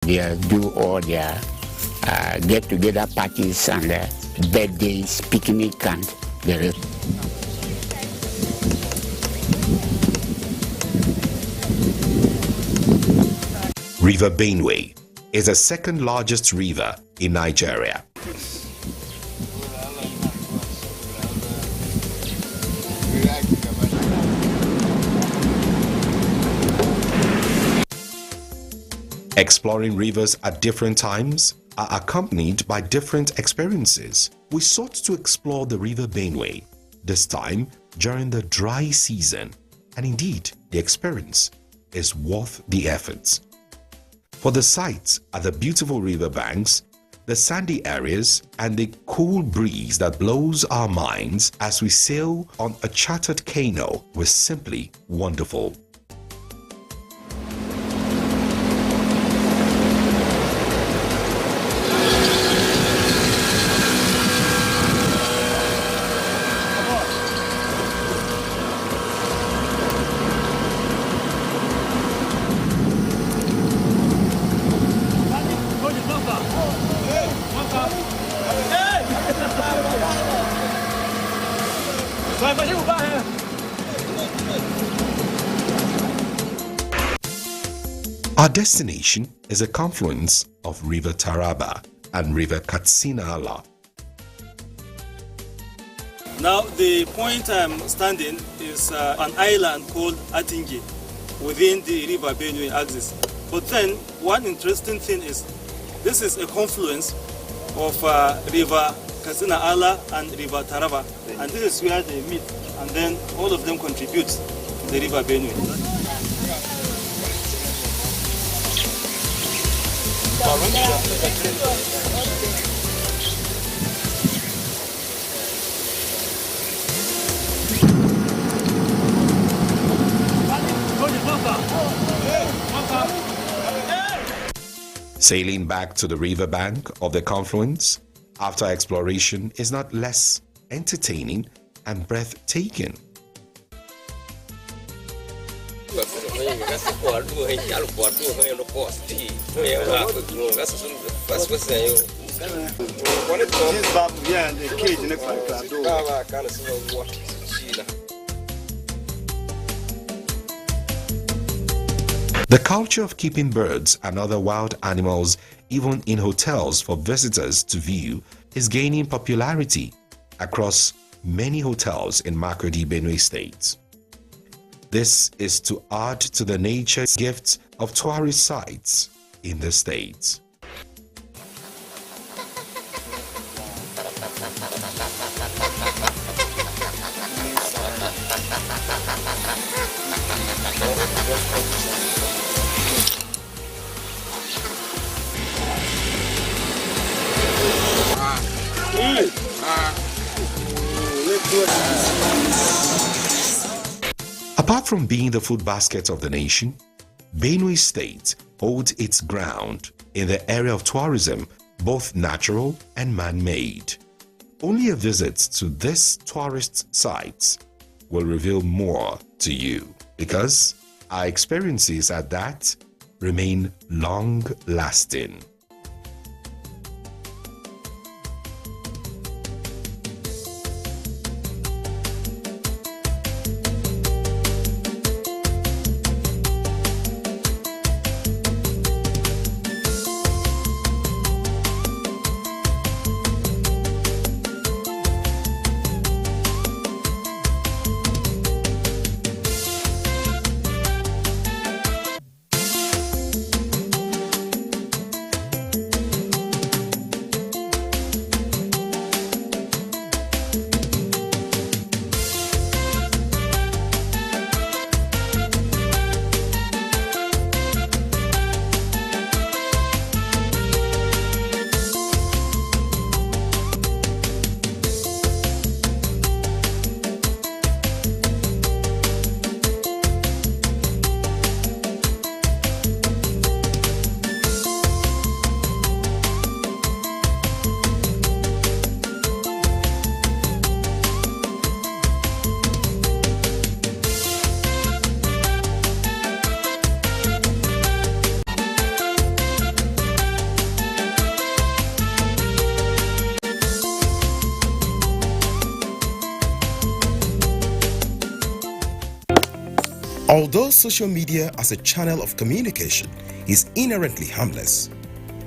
They do all their get-together parties and birthdays, picnic, and the rest. River Benue is the second largest river in Nigeria. Exploring rivers at different times are accompanied by different experiences. We sought to explore the River Benue, this time during the dry season, and indeed the experience is worth the efforts. For the sights at the beautiful river banks, the sandy areas, and the cool breeze that blows our minds as we sail on a chartered canoe was simply wonderful. Our destination is a confluence of River Taraba and River Katsina-Ala. Now the point I'm standing is an island called Atingi within the River Benue axis. But then one interesting thing is this is a confluence of River Katsina-Ala and River Taraba, and this is where they meet, and then all of them contribute to the River Benue. Sailing back to the riverbank of the confluence after exploration is not less entertaining and breathtaking. The culture of keeping birds and other wild animals even in hotels for visitors to view is gaining popularity across many hotels in Makurdi, Benue State. This is to add to the nature gifts of tourist sites in the state. Apart from being the food basket of the nation, Benue State holds its ground in the area of tourism, both natural and man-made. Only a visit to these tourist sites will reveal more to you, because our experiences at that remain long-lasting. Although social media as a channel of communication is inherently harmless,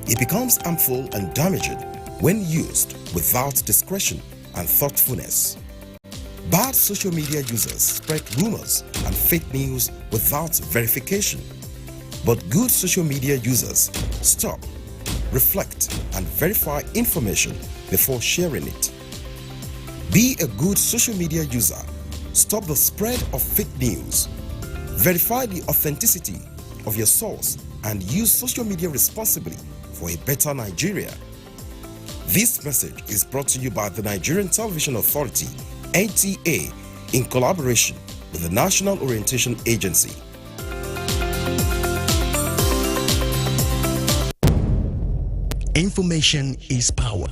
it becomes harmful and damaging when used without discretion and thoughtfulness. Bad social media users spread rumors and fake news without verification. But good social media users stop, reflect, and verify information before sharing it. Be a good social media user. Stop the spread of fake news. Verify the authenticity of your source and use social media responsibly for a better Nigeria. This message is brought to you by the Nigerian Television Authority, NTA, in collaboration with the National Orientation Agency. Information is power.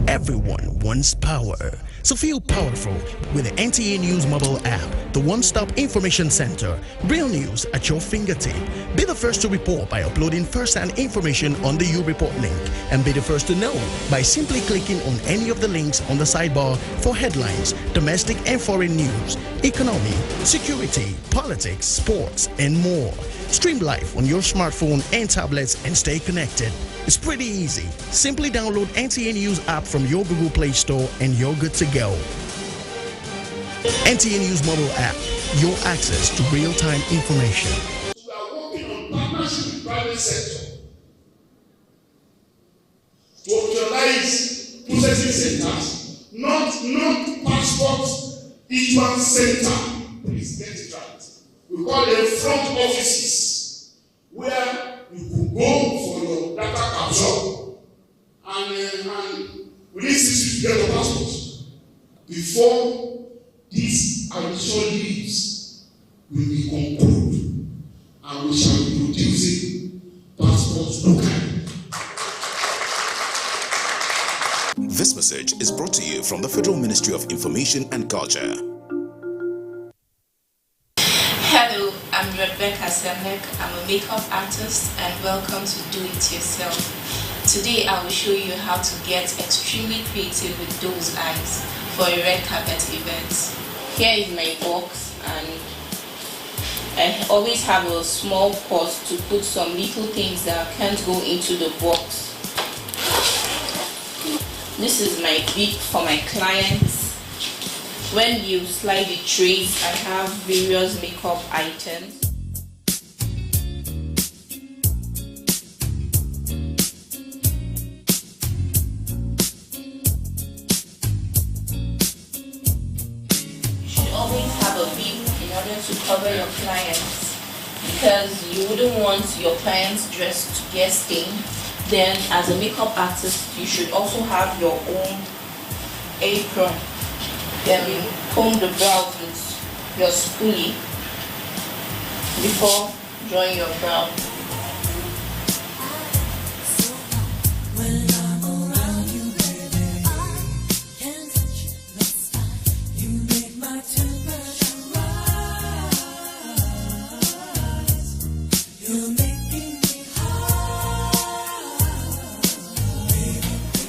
Everyone wants power. So feel powerful with the NTA News mobile app, the one-stop information center. Real news at your fingertip. Be the first to report by uploading first-hand information on the U-Report link, and be the first to know by simply clicking on any of the links on the sidebar for headlines, domestic and foreign news, economy, security, politics, sports, and more. Stream live on your smartphone and tablets and stay connected. It's pretty easy. Simply download NTA News app from your Google Play Store and you're good to go. NTA News mobile app, your access to real-time information. We are working on partnership with private sector to optimize processing centers, not passport issuance center. Please get it right. We call them front offices, where you could go for your data capture and within 6 weeks you get your passport. Before these additional leaves will be concluded, and we shall be producing passports locally. This message is brought to you from the Federal Ministry of Information and Culture. Hello, I'm Rebecca Semlek. I'm a makeup artist and welcome to Do It Yourself. Today I will show you how to get extremely creative with those eyes for a red carpet event. Here is my box, and I always have a small purse to put some little things that can't go into the box. This is my bib for my clients. When you slide the trays, I have various makeup items. You should always have a bib in order to cover your clients, because you wouldn't want your clients' dress to get stained. Then, as a makeup artist, you should also have your own apron. Then you comb the brows with your spoolie before drawing your brow.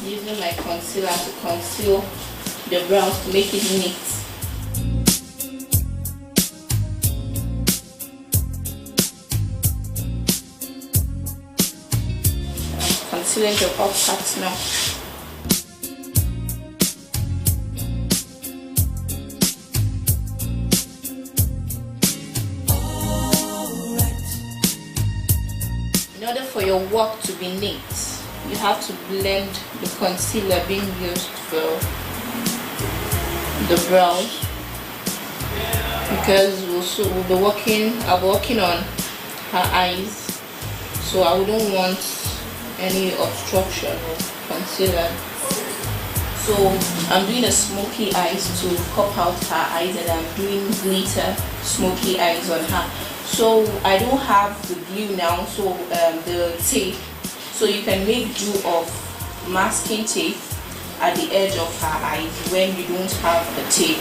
Using my concealer to conceal the brows to make it neat. I'm concealing the up part now. In order for your work to be neat, you have to blend the concealer being used for the brows, because I'll be working on her eyes, so I wouldn't want any obstruction of concealer. So I'm doing a smoky eyes to pop out her eyes, and I'm doing glitter smoky eyes on her. So I don't have the glue now, so the tape, so you can make do of masking tape at the edge of her eyes when you don't have the tape,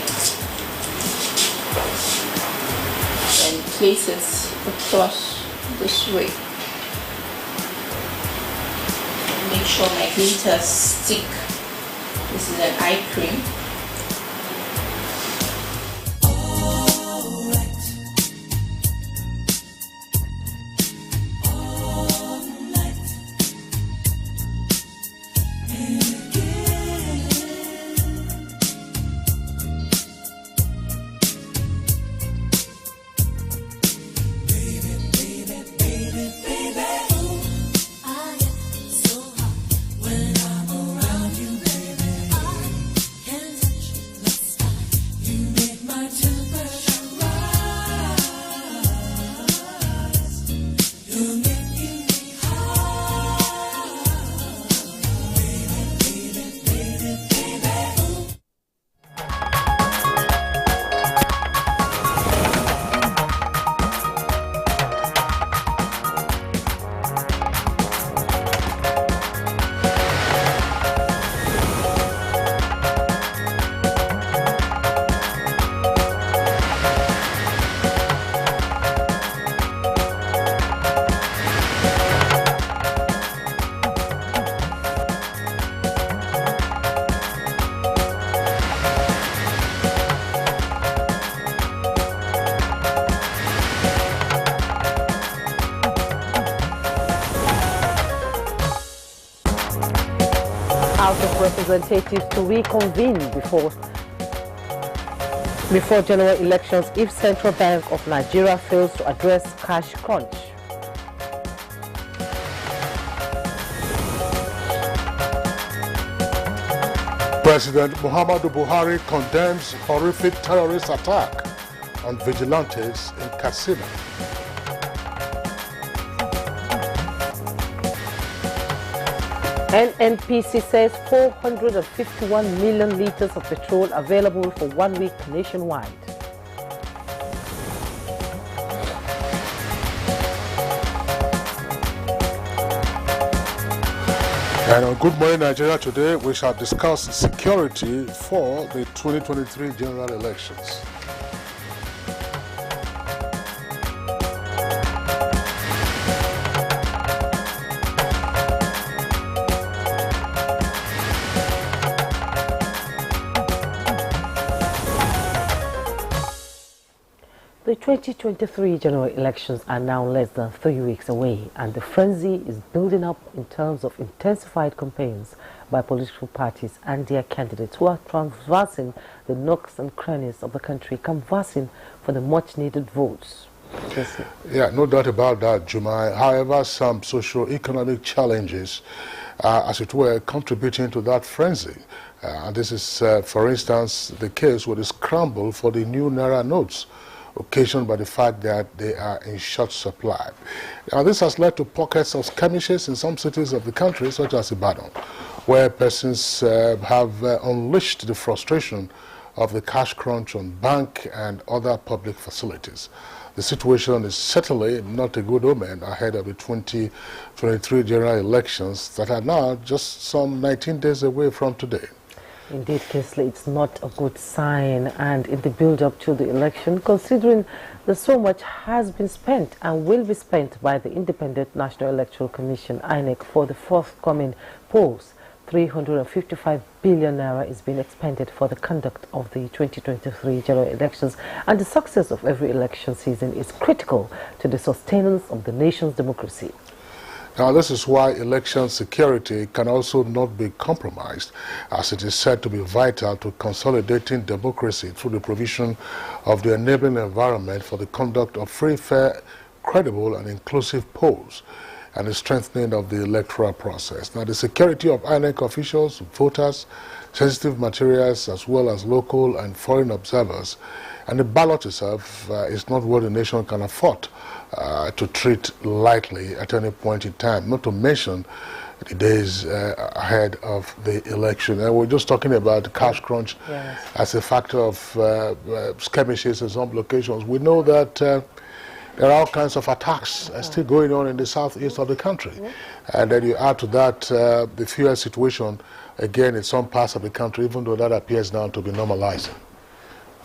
and place it across this way. Make sure my glitter stick. This is an eye cream. House of Representatives to reconvene before general elections if Central Bank of Nigeria fails to address cash crunch. President Muhammadu Buhari condemns horrific terrorist attack on vigilantes in Katsina. NNPC says 451 million litres of petrol available for 1 week nationwide. And on Good Morning Nigeria today, we shall discuss security for the 2023 general elections. The 2023 general elections are now less than 3 weeks away, and the frenzy is building up in terms of intensified campaigns by political parties and their candidates who are traversing the nooks and crannies of the country, canvassing for the much-needed votes. Yeah, no doubt about that, Jumai. However, some socio-economic challenges as it were, contributing to that frenzy. And this is, for instance, the case with the scramble for the new Naira notes, occasioned by the fact that they are in short supply. Now, this has led to pockets of skirmishes in some cities of the country, such as Ibadan, where persons have unleashed the frustration of the cash crunch on bank and other public facilities. The situation is certainly not a good omen ahead of the 2023 general elections that are now just some 19 days away from today. Indeed, Kesley, it's not a good sign, and in the build-up to the election, considering that so much has been spent and will be spent by the Independent National Electoral Commission, INEC, for the forthcoming polls. 355 billion naira is being expended for the conduct of the 2023 general elections, and the success of every election season is critical to the sustenance of the nation's democracy. Now, this is why election security can also not be compromised, as it is said to be vital to consolidating democracy through the provision of the enabling environment for the conduct of free, fair, credible, and inclusive polls, and the strengthening of the electoral process. Now, the security of INEC officials, voters, sensitive materials, as well as local and foreign observers, and the ballot itself is not what the nation can afford to treat lightly at any point in time, not to mention the days ahead of the election. And we're just talking about the cash crunch as a factor of skirmishes in some locations. We know that there are all kinds of attacks still going on in the southeast of the country. And then you add to that the fuel situation, again, in some parts of the country, even though that appears now to be normalizing.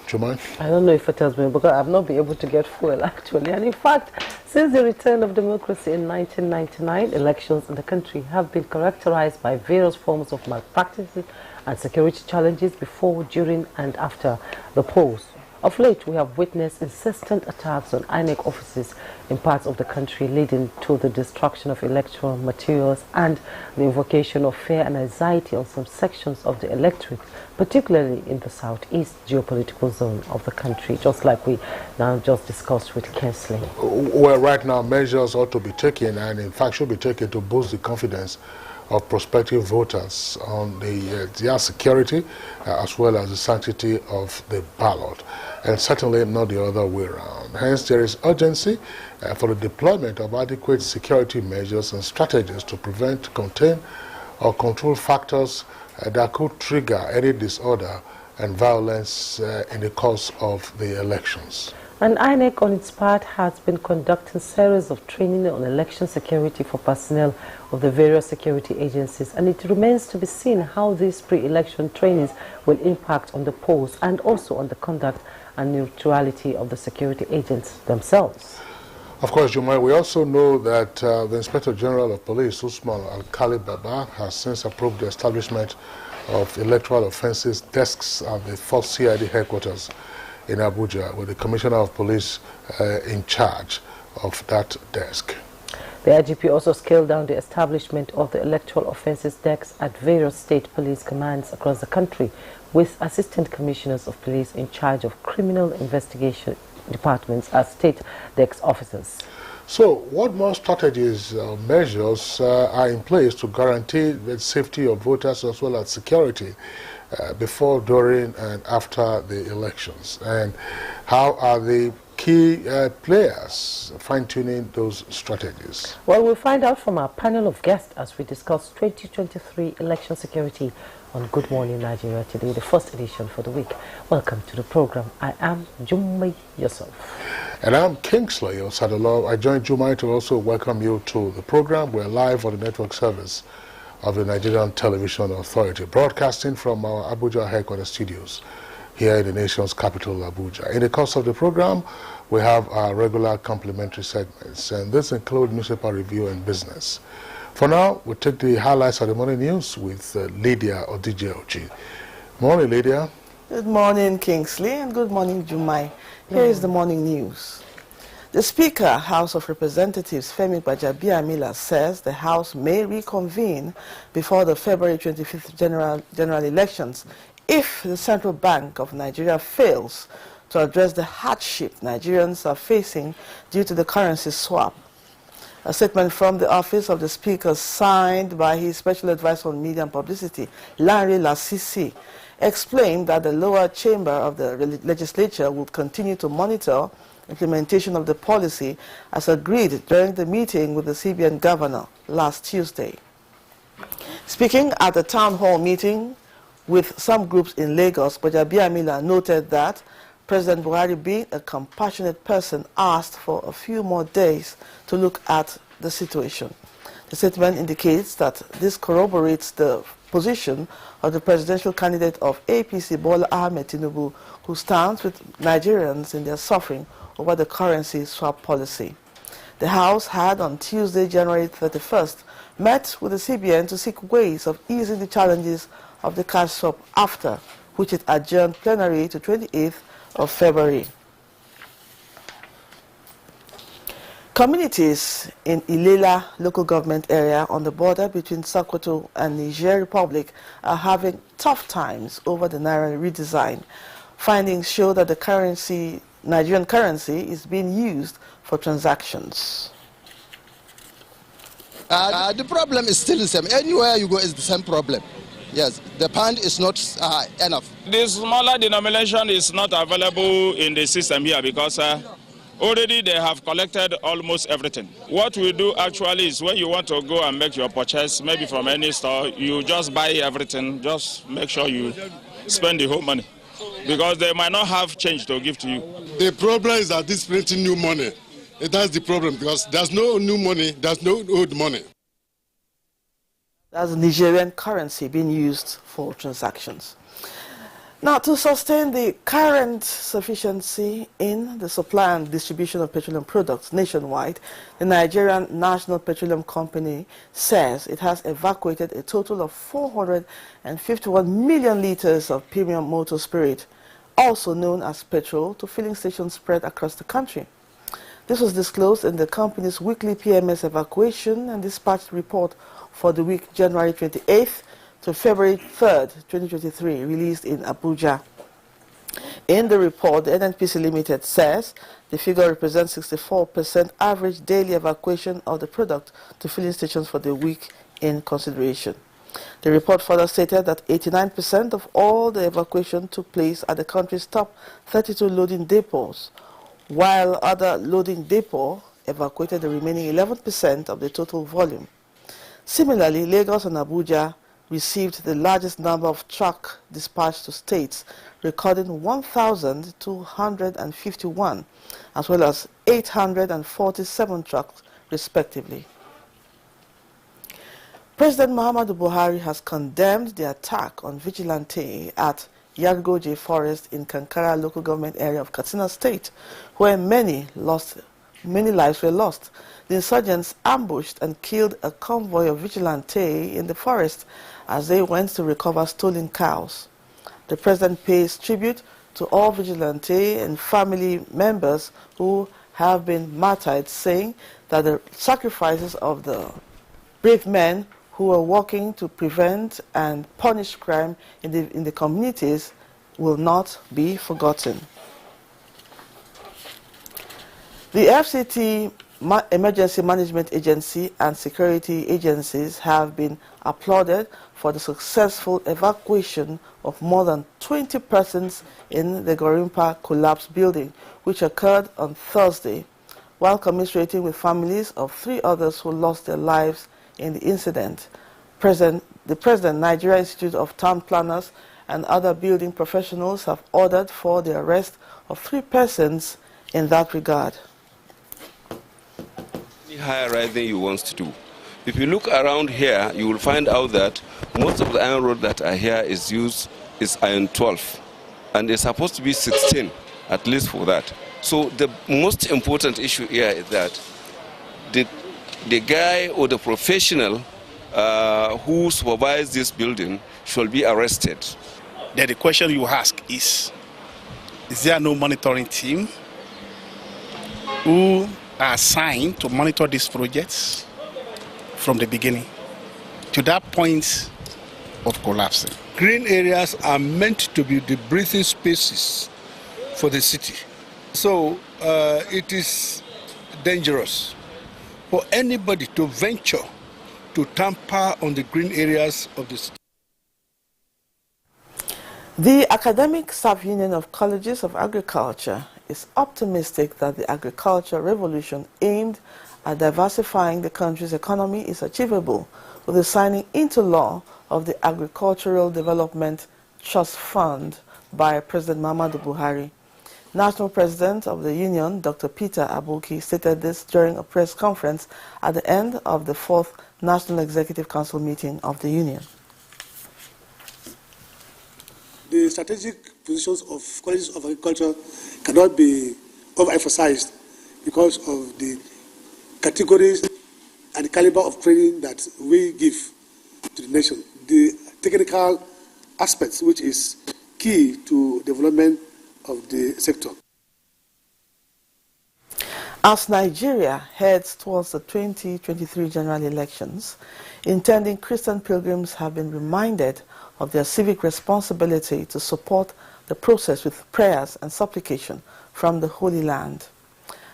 Do you mind? I don't know if it has been, because I've not been able to get fuel, actually. And in fact, since the return of democracy in 1999, elections in the country have been characterized by various forms of malpractices and security challenges before, during, and after the polls. Of late, we have witnessed insistent attacks on INEC offices in parts of the country, leading to the destruction of electoral materials and the invocation of fear and anxiety on some sections of the electorate, particularly in the southeast geopolitical zone of the country, just like we now just discussed with Kensley. Well, right now, measures ought to be taken, and in fact should be taken, to boost the confidence of prospective voters on their security as well as the sanctity of the ballot, and certainly not the other way around. Hence, there is urgency for the deployment of adequate security measures and strategies to prevent, contain, or control factors that could trigger any disorder and violence in the course of the elections. And INEC, on its part, has been conducting series of training on election security for personnel of the various security agencies, and it remains to be seen how these pre-election trainings will impact on the polls and also on the conduct and neutrality of the security agents themselves. Of course, Jumai, we also know that the Inspector General of Police, Usman Al-Khali Baba, has since approved the establishment of electoral offences desks at the 4th CID headquarters in Abuja, with the Commissioner of Police in charge of that desk. The IGP also scaled down the establishment of the electoral offences desks at various state police commands across the country, with assistant commissioners of police in charge of criminal investigation departments as state desk officers. So, what more strategies or measures are in place to guarantee the safety of voters as well as security before, during, and after the elections? And how are the key players fine-tuning those strategies? Well, we'll find out from our panel of guests as we discuss 2023 election security on Good Morning Nigeria today, the first edition for the week. Welcome to the program. I am Jummai Yusuf. And I'm Kingsley Osadolo. I joined Jummai to also welcome you to the program. We're live on the network service of the Nigerian Television Authority, broadcasting from our Abuja headquarters studios here in the nation's capital, Abuja. In the course of the program, we have our regular complimentary segments, and this includes newspaper review and business. For now, we'll take the highlights of the morning news with Lydia Odijeochi. Morning, Lydia. Good morning, Kingsley, and good morning, Jummai. Here is the morning news. The Speaker, House of Representatives, Femi Gbajabiamila, says the House may reconvene before the February 25th general elections if the Central Bank of Nigeria fails to address the hardship Nigerians are facing due to the currency swap. A statement from the office of the Speaker, signed by his Special Advisor on Media and Publicity, Lanre Lasisi, explained that the lower chamber of the legislature will continue to monitor implementation of the policy as agreed during the meeting with the CBN governor last Tuesday. Speaking at a town hall meeting with some groups in Lagos, Gbajabiamila noted that President Buhari, being a compassionate person, asked for a few more days to look at the situation. The statement indicates that this corroborates the position of the presidential candidate of APC, Bola Ahmed Tinubu, who stands with Nigerians in their suffering over the currency swap policy. The House had on Tuesday, January 31st, met with the CBN to seek ways of easing the challenges of the cash swap, after which it adjourned plenary to 28th of February. Communities in Ilela local government area on the border between Sokoto and Niger Republic are having tough times over the Naira redesign. Findings show that the Nigerian currency is being used for transactions. The problem is still the same. Anywhere you go is the same problem. Yes, the pound is not enough. The smaller denomination is not available in the system here because already they have collected almost everything. What we do actually is when you want to go and make your purchase, maybe from any store, you just buy everything, just make sure you spend the whole money because they might not have change to give to you. The problem is that this printing new money, that's the problem because there's no new money, there's no old money. That's the Nigerian currency being used for transactions. Now, to sustain the current sufficiency in the supply and distribution of petroleum products nationwide, the Nigerian National Petroleum Company says it has evacuated a total of 451 million liters of premium motor spirit, also known as petrol, to filling stations spread across the country. This was disclosed in the company's weekly PMS evacuation and dispatch report for the week January 28th to February 3rd, 2023, released in Abuja. In the report, the NNPC Limited says the figure represents 64% average daily evacuation of the product to filling stations for the week in consideration. The report further stated that 89% of all the evacuation took place at the country's top 32 loading depots, while other loading depots evacuated the remaining 11% of the total volume. Similarly, Lagos and Abuja received the largest number of truck dispatched to states, recording 1,251, as well as 847 trucks, respectively. President Muhammadu Buhari has condemned the attack on vigilante at Yargoje Forest in Kankara local government area of Katsina State, where many lives were lost. The insurgents ambushed and killed a convoy of vigilante in the forest as they went to recover stolen cows. The president pays tribute to all vigilante and family members who have been martyred, saying that the sacrifices of the brave men who are working to prevent and punish crime in the communities will not be forgotten. The FCT Emergency Management Agency and security agencies have been applauded for the successful evacuation of more than 20 persons in the Gorimpa collapsed building, which occurred on Thursday, while commiserating with families of 3 others who lost their lives in the incident. The President, Nigerian Institute of Town Planners, and other building professionals have ordered for the arrest of 3 persons in that regard. Higher rising you want to do. If you look around here, you will find out that most of the iron rod that are here is iron 12, and they're supposed to be 16 at least for that. So the most important issue here is that the guy or the professional who supervised this building should be arrested. Then the question you ask is there no monitoring team who are assigned to monitor these projects from the beginning to that point of collapsing? Green areas are meant to be the breathing spaces for the city. So it is dangerous for anybody to venture to tamper on the green areas of the city. The Academic Staff Union of Colleges of Agriculture is optimistic that the agriculture revolution aimed at diversifying the country's economy is achievable with the signing into law of the Agricultural Development Trust Fund by President Muhammadu Buhari. National President of the Union, Dr. Peter Aboki, stated this during a press conference at the end of the 4th National Executive Council meeting of the Union. The strategic positions of colleges of agriculture cannot be overemphasized because of the categories and the caliber of training that we give to the nation. The technical aspects, which is key to development of the sector. As Nigeria heads towards the 2023 general elections, intending Christian pilgrims have been reminded of their civic responsibility to support the process with prayers and supplication from the Holy Land.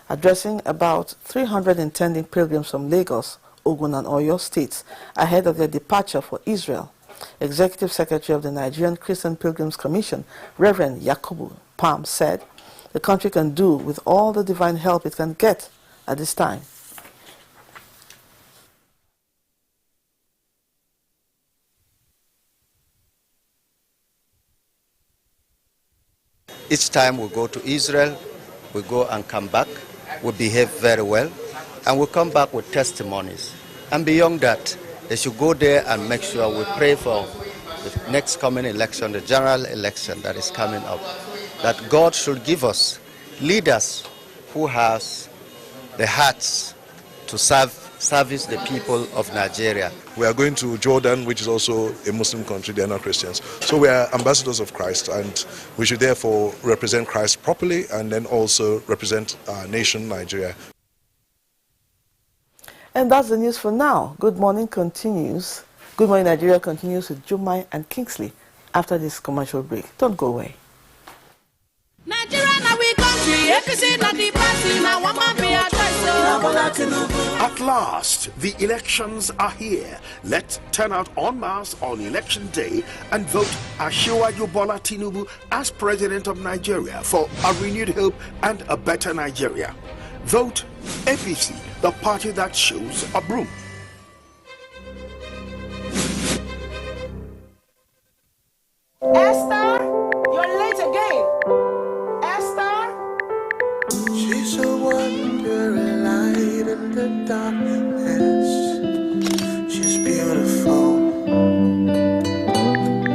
Addressing about 300 intending pilgrims from Lagos, Ogun and Oyo states ahead of their departure for Israel, Executive Secretary of the Nigerian Christian Pilgrims Commission, Reverend Yakubu Pam, said the country can do with all the divine help it can get at this time. Each time we go to Israel, we go and come back, we behave very well, and we come back with testimonies. And beyond that, they should go there and make sure we pray for the next coming election, the general election that is coming up, that God should give us leaders who has the hearts to service the people of Nigeria. We are going to Jordan, which is also a Muslim country. They are not Christians. So we are ambassadors of Christ, and we should therefore represent Christ properly and then also represent our nation, Nigeria. And that's the news for now. Good Morning continues. Good Morning Nigeria continues with Jumai and Kingsley after this commercial break. Don't go away. At last, the elections are here. Let's turn out en masse on election day and vote Asiwaju Bola Tinubu as President of Nigeria for a renewed hope and a better Nigeria. Vote APC, the party that shows a broom. Esther, you're late again. Esther? She's a wandering light in the darkness. She's beautiful.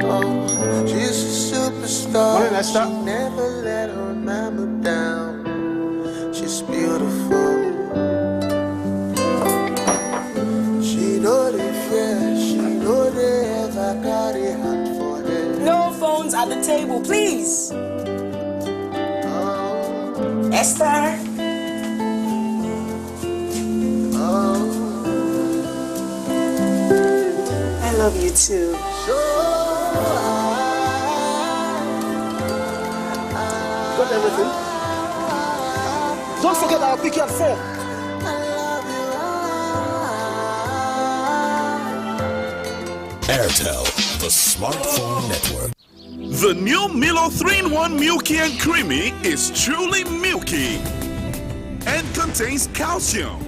Oh, she's a superstar. Morning, Esther. She never let her mama down. She's beautiful. She know they fear. She know they ever carry hand for them. No phones at the table, please. Esther? love you too. Got everything? Don't forget I'll pick you at 4. Airtel, the smartphone network. The new Milo 3-in-1 Milky and Creamy is truly milky and contains calcium.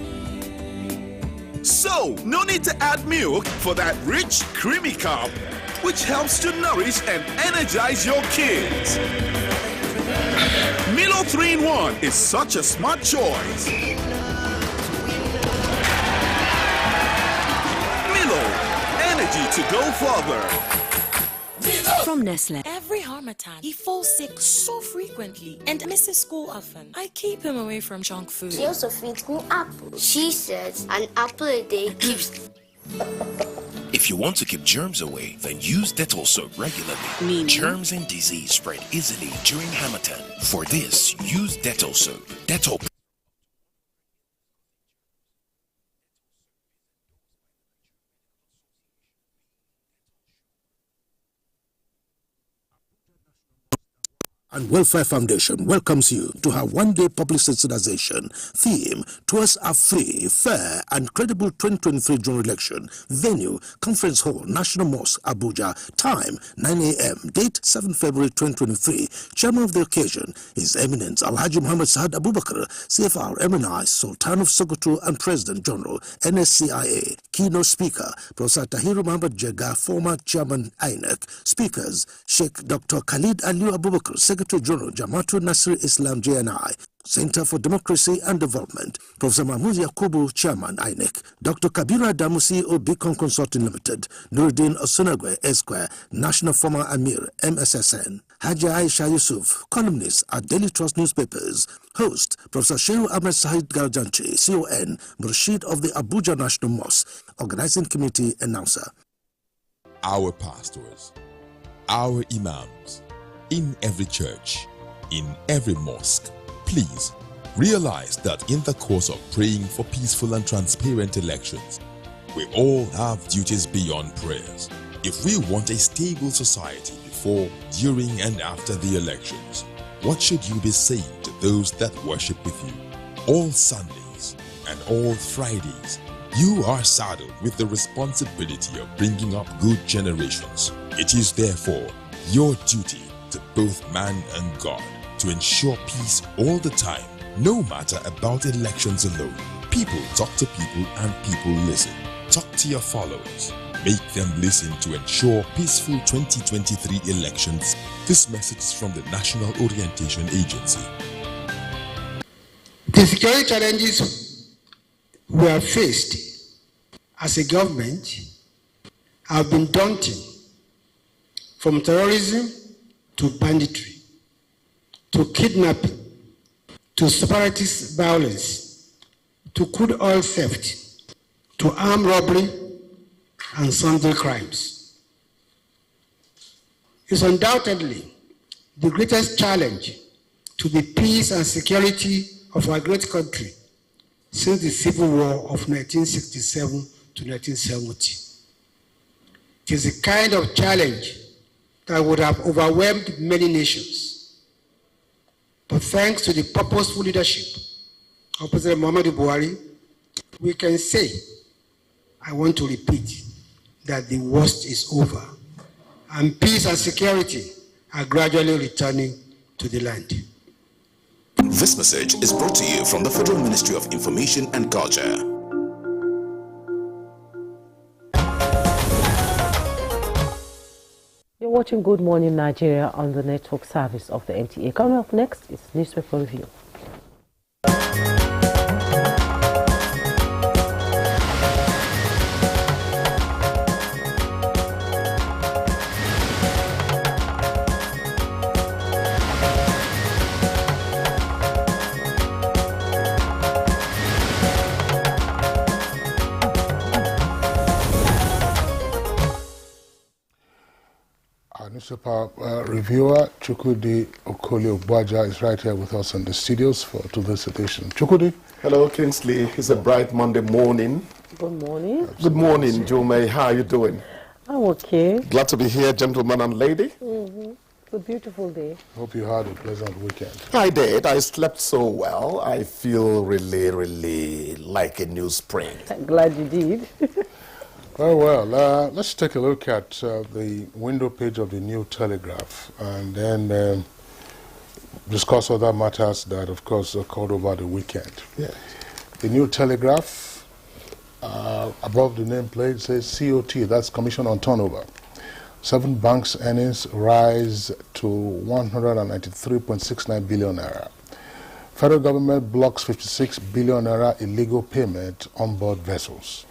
So, no need to add milk for that rich, creamy cup, which helps to nourish and energize your kids. Milo 3-in-1 is such a smart choice. Milo, energy to go further. From Nestle. Every Harmattan, he falls sick so frequently and misses school often. I keep him away from junk food. She also feeds me apple. She says an apple a day keeps... If you want to keep germs away, then use Dettol soap regularly. Meaning? Germs and disease spread easily during Harmattan. For this, use Dettol soap. Dettol. And Welfare Foundation welcomes you to her one-day public sensitization. Theme: Towards a free, fair, and credible 2023 general election. Venue: Conference Hall, National Mosque, Abuja. Time: 9 a.m. Date: 7 February 2023. Chairman of the occasion is Eminent Alhaji Muhammad Saad Abubakar, CFR MNI, Sultan of Sokoto, and President General, NSCIA. Keynote speaker: Professor Tahiru Muhammad Jega, former Chairman INEC. Speakers: Sheikh Dr. Khalid Aliu Abubakar, Secretary General, Jamaatul Nasir Islam JNI, Center for Democracy and Development. Professor Mahmoud Yakubu, Chairman INEC. Dr. Kabira Damusi of Beacon Consulting Limited. Nuruddin Osunagwe Esquire, National Former Amir, MSSN. Haji Aisha Yusuf, columnist at Daily Trust newspapers. Host: Professor Shehu Ahmed Sahid Garjanchi, CON, Murshid of the Abuja National Mosque. Organizing Committee Announcer. Our pastors, our imams, in every church, in every mosque, please realize that in the course of praying for peaceful and transparent elections, we all have duties beyond prayers. If we want a stable society before, during, and after the elections, what should you be saying to those that worship with you? All Sundays and all Fridays, you are saddled with the responsibility of bringing up good generations. It is therefore your duty to both man and God to ensure peace all the time, no matter about elections alone. People talk to people and people listen. Talk to your followers. Make them listen to ensure peaceful 2023 elections. This message is from the National Orientation Agency. The security challenges we have faced as a government have been daunting, from terrorism to banditry, to kidnapping, to separatist violence, to crude oil theft, to armed robbery and sundry crimes. It's undoubtedly the greatest challenge to the peace and security of our great country since the Civil War of 1967 to 1970. It is a kind of challenge that would have overwhelmed many nations. But thanks to the purposeful leadership of President Muhammadu Buhari, we can say, I want to repeat, that the worst is over, and peace and security are gradually returning to the land. This message is brought to you from the Federal Ministry of Information and Culture. You're watching Good Morning Nigeria on the network service of the NTA. Coming up next is Newspaper Review. Newspaper reviewer Chukwudi Okoli-Ogbaja is right here with us in the studios for today's edition. Chukwudi. Hello, Kingsley. It's a bright Monday morning. Good morning. Good morning, Jume. How are you doing? I'm okay. Glad to be here, gentleman and lady. It's a beautiful day. Hope you had a pleasant weekend. I did. I slept so well. I feel really, really like a new spring. I'm glad you did. Well, let's take a look at the window page of the New Telegraph and then discuss other matters that, of course, occurred over the weekend. Yes. The New Telegraph, above the nameplate, says COT, that's Commission on Turnover. 7 banks' earnings rise to 193.69 billion naira. Federal government blocks 56 billion naira illegal payment on board vessels.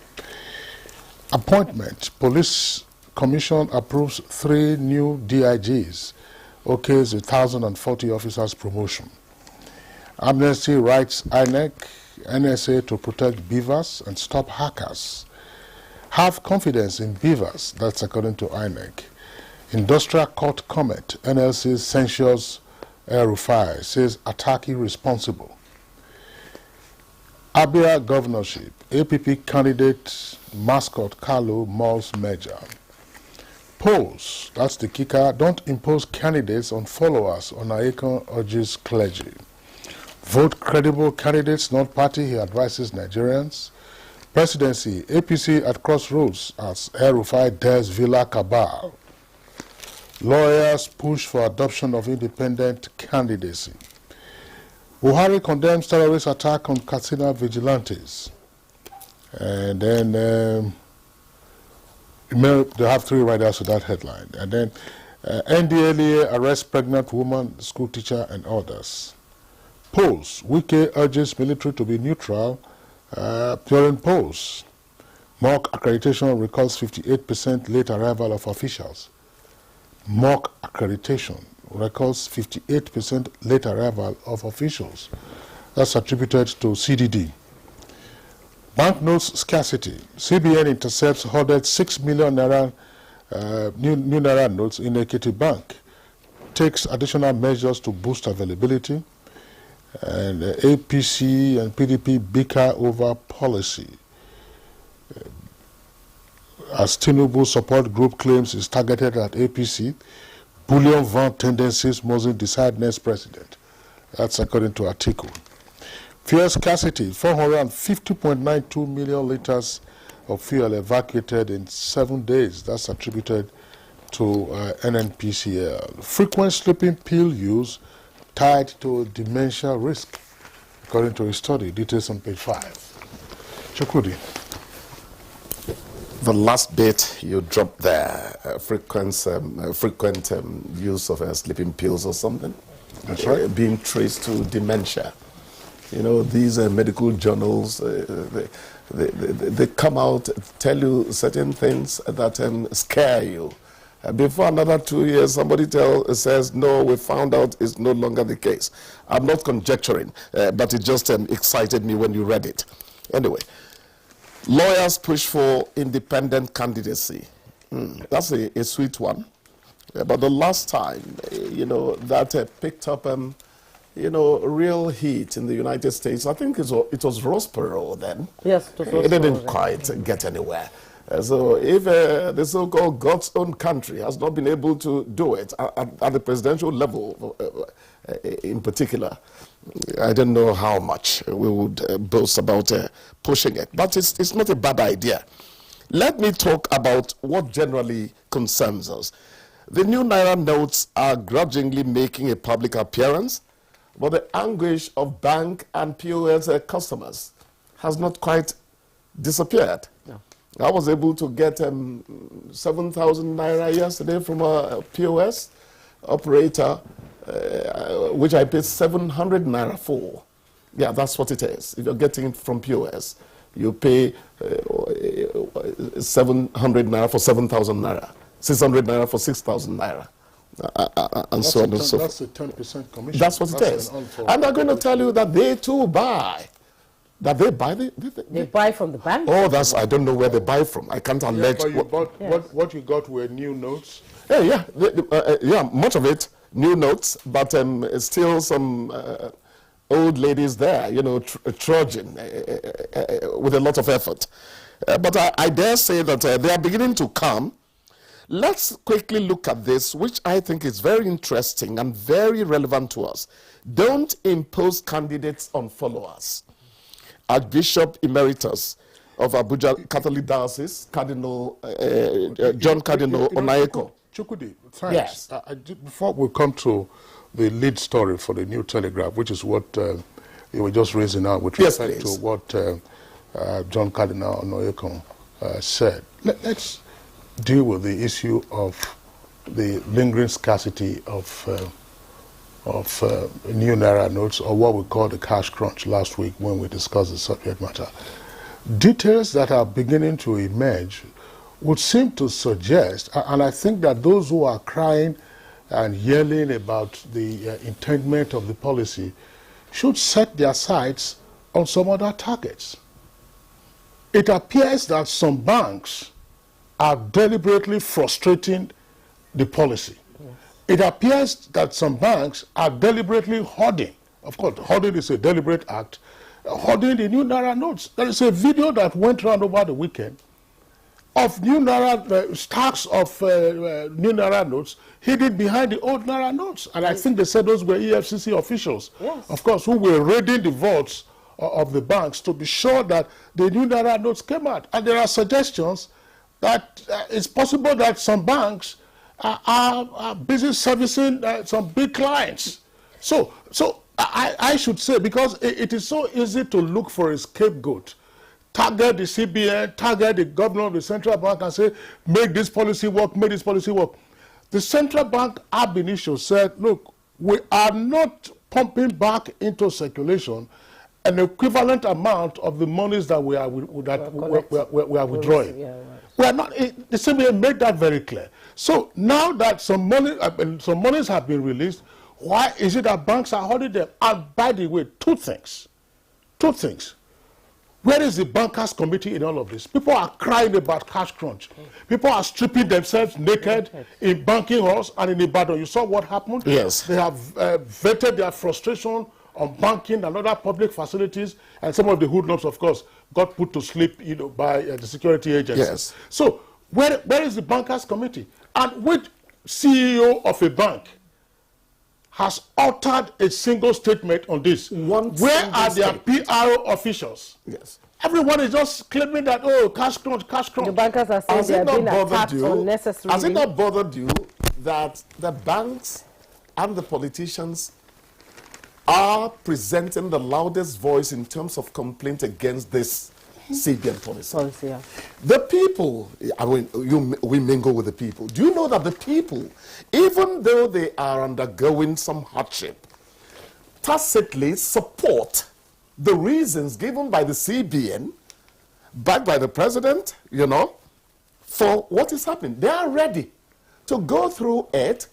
Appointment. Police Commission approves 3 new DIGs. Okays 1,040 officers promotion. Amnesty writes INEC, NSA to protect beavers and stop hackers. Have confidence in beavers, that's according to INEC. Industrial Court comment, NLC censures El-Rufai, says attack irresponsible. Abia governorship, APP candidate mascot Carlo Malls merger. Polls, that's the kicker, don't impose candidates on followers on Aekon urges clergy. Vote credible candidates, not party, he advises Nigerians. Presidency, APC at crossroads as El-Rufai dares Villa cabal. Lawyers push for adoption of independent candidacy. Buhari condemns terrorist attack on Katsina vigilantes. And then they have 3 riders to that headline. And then NDLEA arrests pregnant woman, school teacher, and others. Polls, Wike urges military to be neutral during polls. Mock accreditation records 58% late arrival of officials. Mock accreditation records 58% late arrival of officials. That's attributed to CDD. Banknotes scarcity. CBN intercepts hoarded 6 million naira new naira notes in Ekiti Bank. Takes additional measures to boost availability. And APC and PDP bicker over policy. As Tinubu support group claims is targeted at APC, bullion van tendencies mustn't decide next president. That's according to Atiku. Fuel scarcity, 450.92 million liters of fuel evacuated in 7 days. That's attributed to NNPCL. Frequent sleeping pill use tied to dementia risk, according to a study. Details on page 5. Chukwudi. The last bit you dropped there, frequent use of sleeping pills or something. That's right. Being traced to dementia. You know, these medical journals, they come out, tell you certain things that scare you. Before another 2 years, somebody says, no, we found out it's no longer the case. I'm not conjecturing, but it just excited me when you read it. Anyway, lawyers push for independent candidacy. That's a sweet one. But the last time, that picked up, real heat in the United States, I think it was Ross Perot then. Yes, it was Ross It didn't Perot, quite get anywhere. So if the so-called God's own country has not been able to do it at the presidential level in particular, I don't know how much we would boast about pushing it. But it's not a bad idea. Let me talk about what generally concerns us. The new Naira notes are grudgingly making a public appearance, but the anguish of bank and POS customers has not quite disappeared. No. I was able to get 7,000 Naira yesterday from a POS operator, which I paid 700 Naira for. Yeah, that's what it is. If you're getting it from POS, you pay 700 Naira for 7,000 Naira, 600 Naira for 6,000 Naira. And so on and so forth. That's a 10% commission. That's what it is. And they're going to tell you that they too buy. That they buy they buy from the bank. Oh, I don't know where they buy from. I can't allege. But what you got were new notes? Yeah, much of it new notes, but still some old ladies there, trudging with a lot of effort. But I dare say that they are beginning to come let's quickly look at this, which I think is very interesting and very relevant to us. Don't impose candidates on followers. Archbishop Emeritus of Abuja Catholic Diocese, Cardinal John Cardinal Onayeko. Chukwudi, thanks. Yes. Before we come to the lead story for the New Telegraph, which is what you were just raising out with respect to what John Cardinal Onayeko said, let's deal with the issue of the lingering scarcity of new Naira notes, or what we call the cash crunch last week when we discussed the subject matter. Details that are beginning to emerge would seem to suggest, and I think that those who are crying and yelling about the intent of the policy should set their sights on some other targets. It appears that some banks are deliberately frustrating the policy. Yes. It appears that some banks are deliberately hoarding. Of course, hoarding is a deliberate act. Hoarding the new Naira notes. There is a video that went around over the weekend of new Naira, stacks of new Naira notes hidden behind the old Naira notes. And I think they said those were EFCC officials, yes, of course, who were raiding the vaults of the banks to be sure that the new Naira notes came out. And there are suggestions that it's possible that some banks are busy servicing some big clients. So I should say, because it is so easy to look for a scapegoat, target the CBN, target the governor of the central bank and say, make this policy work, make this policy work. The central bank ab initio said, look, we are not pumping back into circulation an equivalent amount of the monies that we are withdrawing. Yeah, right. We are not. The CBN made that very clear. So now that some monies have been released, why is it that banks are holding them? And by the way, two things. Where is the bankers committee in all of this? People are crying about cash crunch. People are stripping themselves naked in banking halls and in Ibadan. You saw what happened? Yes. They have vented their frustration on banking and other public facilities, and some of the hoodlums, of course, got put to sleep, by the security agencies. Yes. So where is the bankers committee? And which CEO of a bank has uttered a single statement on this? Where are their PRO officials? Yes. Everyone is just claiming that, oh, cash crunch, cash crunch. The bankers are saying they are being attacked unnecessarily. Has it not bothered you that the banks and the politicians are presenting the loudest voice in terms of complaint against this CBN policy? Yeah. The people, I mean, we mingle with the people. Do you know that the people, even though they are undergoing some hardship, tacitly support the reasons given by the CBN, backed by the president, for what is happening? They are ready to go through it,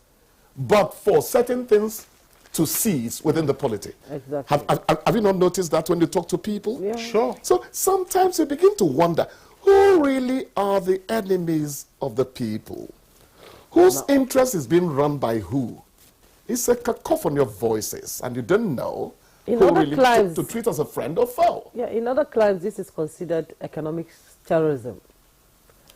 but for certain things to cease within the polity. Exactly. Have you not noticed that when you talk to people? Yeah. Sure. So sometimes you begin to wonder, who really are the enemies of the people? Whose interest is being run by who? It's a cacophony of voices, and you don't know who really to treat as a friend or foe. Yeah, in other climes, this is considered economic terrorism.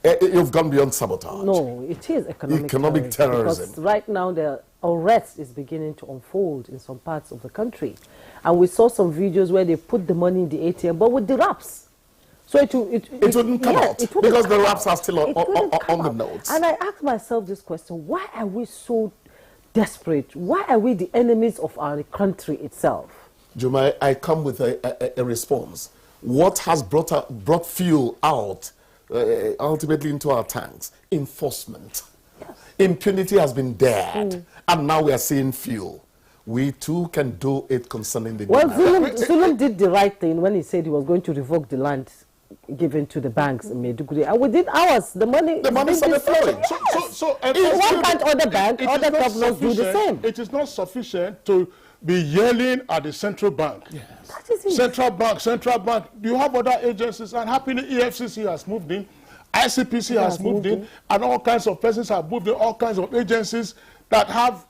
You've gone beyond sabotage. No, it is economic terrorism. Because right now, the unrest is beginning to unfold in some parts of the country. And we saw some videos where they put the money in the ATM, but with the wraps. So it wouldn't come out because the wraps are still on the notes. And I asked myself this question, why are we so desperate? Why are we the enemies of our country itself? Jumai, I come with a response. What has brought fuel out ultimately into our tanks? Enforcement. Yes. Impunity has been dared, and now we are seeing fuel. We too can do it concerning the... Well, Zulum did the right thing when he said he was going to revoke the land given to the banks in Maiduguri. And within hours, the money started flowing. Yes. So why can't other banks, other governors do the same? It is not sufficient to be yelling at the central bank. Yes. That is it. Central bank. You have other agencies, and happily EFCC has moved in, ICPC has moved in, and all kinds of persons have moved in, all kinds of agencies that have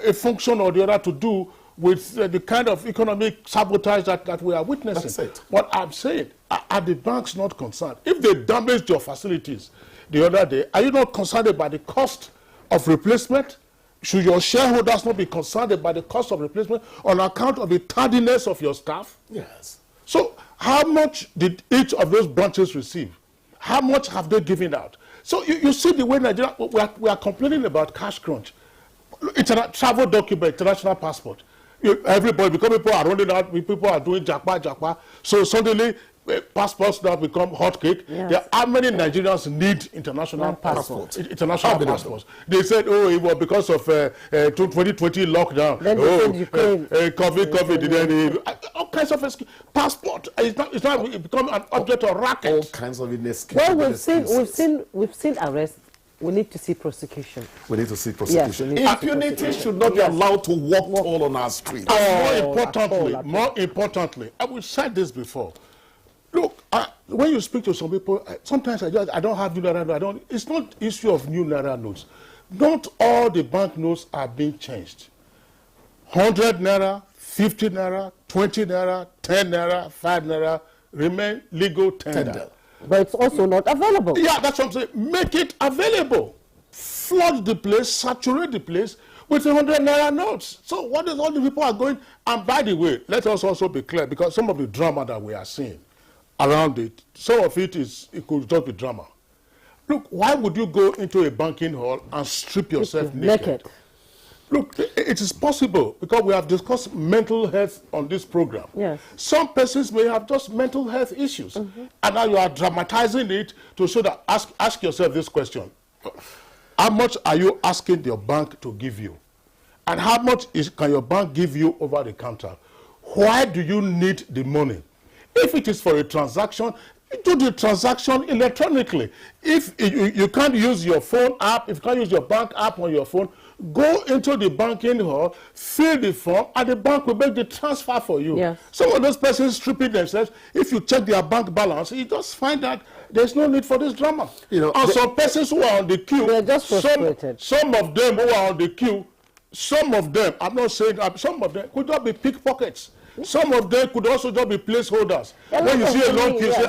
a function or the other to do with the kind of economic sabotage that we are witnessing. That's it. What I'm saying, are the banks not concerned? If they damage your facilities, the other day, are you not concerned about the cost of replacement? Should your shareholders not be concerned about the cost of replacement on account of the tardiness of your staff? Yes. So how much did each of those branches receive? How much have they given out? So you see the way Nigeria, we are complaining about cash crunch. Travel document, international passport. Everybody, because people are running out, people are doing jakpa. So suddenly, passports now become hotcake. Yes. How many Nigerians need international passports? International passports. They said, oh, it was because of 2020 lockdown. Then COVID. Then all kinds of passport. It's not become an object of racket. All kinds of Well, we've seen arrests. We need to see prosecution. We need to see prosecution. Yes, impunity should not be allowed to walk all on our streets. More importantly, I will say this before. Look, when you speak to some people, sometimes I don't have new naira notes. It's not issue of new naira notes. Not all the bank notes are being changed. 100 naira, 50 naira, 20 naira, 10 naira, 5 naira remain legal tender. But it's also not available. Yeah, that's what I'm saying. Make it available. Flood the place, saturate the place with 100 naira notes. So what is all the people are going? And by the way, let us also be clear, because some of the drama that we are seeing around it, some of it could just be drama. Look, why would you go into a banking hall and strip yourself naked? Look, it is possible, because we have discussed mental health on this program. Yes. Some persons may have just mental health issues. And now you are dramatizing it to show that, ask yourself this question. How much are you asking your bank to give you? And how much can your bank give you over the counter? Why do you need the money? If it is for a transaction, do the transaction electronically. If you can't use your phone app, if you can't use your bank app on your phone, go into the banking hall, fill the form, and the bank will make the transfer for you. Yes. Some of those persons stripping themselves, if you check their bank balance, you just find that there's no need for this drama. And some persons who are on the queue, they're just frustrated. Some of them who are on the queue, some of them, I'm not saying, some of them could just be pickpockets. Some of them could also just be placeholders. When you see a long queue, say,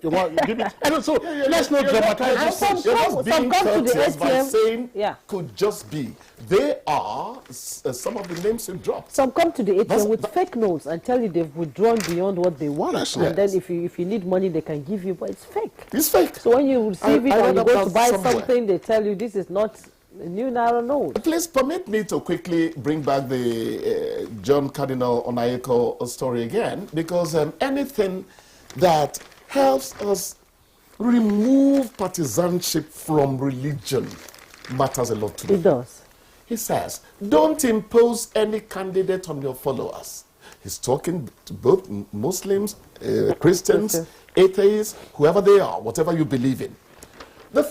you want to give it. And so let's not dramatize this. You're just being courteous by saying could just be. They are some of the names you dropped. Some come to the ATM with fake notes and tell you they've withdrawn beyond what they want. And then if you need money, they can give you, but it's fake. It's fake. So when you receive it and you go to buy something, they tell you this is not a new naira note. Please permit me to quickly bring back the John Cardinal Onayeko story again, because anything that helps us remove partisanship from religion matters a lot to me. It does. He says, don't impose any candidate on your followers. He's talking to both Muslims, Christians, atheists, whoever they are, whatever you believe in. The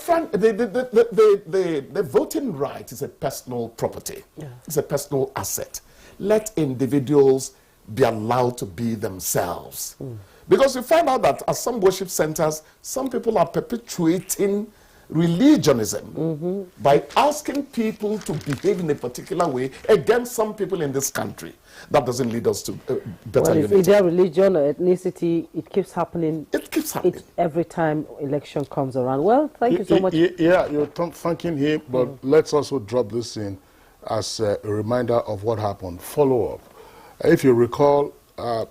voting right is a personal property. Yeah. It's a personal asset. Let individuals be allowed to be themselves. Because you find out that at some worship centers, some people are perpetuating religionism by asking people to behave in a particular way against some people in this country. That doesn't lead us to better unity. If either religion or ethnicity, it keeps happening. It keeps happening. Every time election comes around. Well, thank you so much. Yeah, you're thanking him, but let's also drop this in as a reminder of what happened. Follow up. If you recall,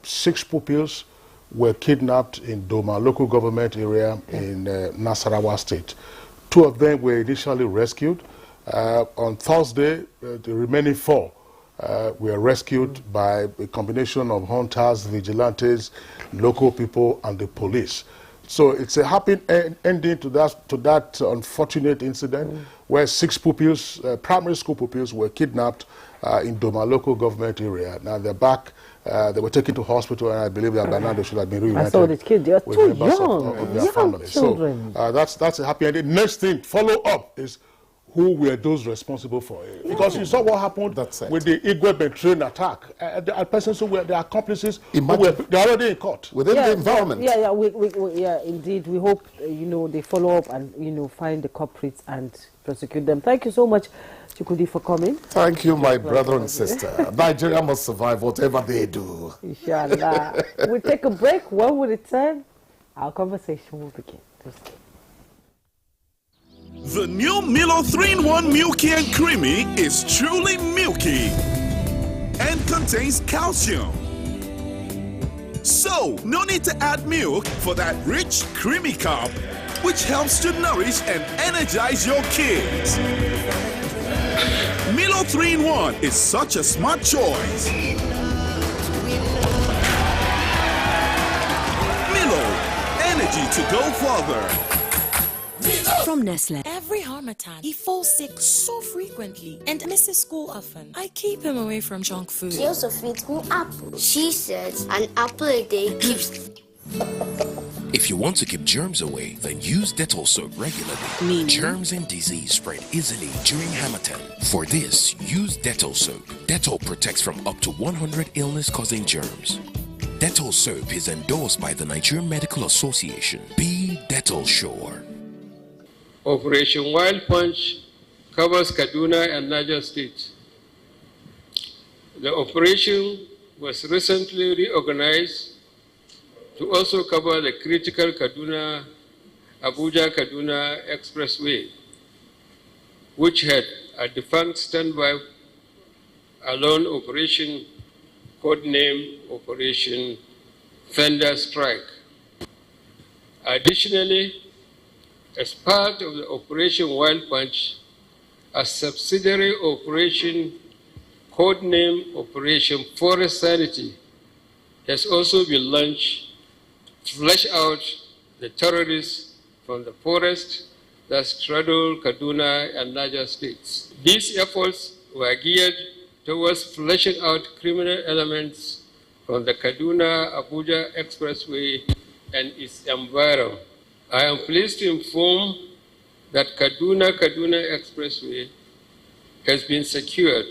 6 pupils were kidnapped in Doma local government area in Nasarawa State. 2 of them were initially rescued. On Thursday, the remaining 4 were rescued by a combination of hunters, vigilantes, local people, and the police. So it's a happy ending to that unfortunate incident where 6 pupils, primary school pupils, were kidnapped in Doma local government area. Now they're back. They were taken to hospital, and I believe that by now they should have been reunited. I saw the kids. They are too young. Of their family. Children. So that's a happy ending. Next thing, follow up is who were those responsible for it? Because you saw what happened with the Igwe train attack. The persons who were the accomplices, they're already in court within the environment. Yeah, indeed. We hope they follow up and find the culprits and prosecute them. Thank you so much, Chukudi, for coming. Thank you, my brother and sister. Nigeria must survive whatever they do. Inshallah. We'll take a break. When we return, our conversation will begin. The new Milo 3-in-1 Milky and Creamy is truly milky and contains calcium. So, no need to add milk for that rich, creamy cup, which helps to nourish and energize your kids. Milo 3-in-1 is such a smart choice. Milo, energy to go further. From Nestle, every Harmattan, he falls sick so frequently and misses school often. I keep him away from junk food. She also feeds me apple. She says an apple a day keeps... If you want to keep germs away, then use Dettol soap regularly. Germs and disease spread easily during Harmattan. For this, use Dettol soap. Dettol protects from up to 100 illness-causing germs. Dettol soap is endorsed by the Nigerian Medical Association. Be Dettol sure. Operation Wild Punch covers Kaduna and Niger states. The operation was recently reorganized to also cover the critical Abuja-Kaduna Expressway, which had a defunct standby alone operation codenamed Operation Thunder Strike. Additionally, as part of the Operation Wild Punch, a subsidiary operation codenamed Operation Forest Sanity has also been launched to flush out the terrorists from the forest that straddle Kaduna and Niger states. These efforts were geared towards flushing out criminal elements from the Kaduna-Abuja Expressway and its environment. I am pleased to inform that Kaduna Expressway has been secured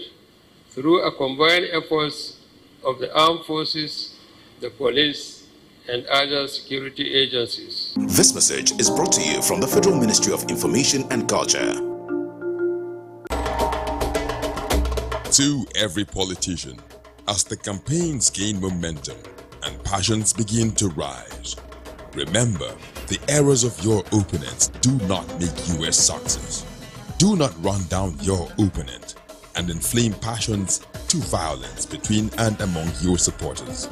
through a combined efforts of the armed forces, the police, and other security agencies. This message is brought to you from the Federal Ministry of Information and Culture. To every politician, as the campaigns gain momentum and passions begin to rise, remember, the errors of your opponents do not make you a success. Do not run down your opponent and inflame passions to violence between and among your supporters.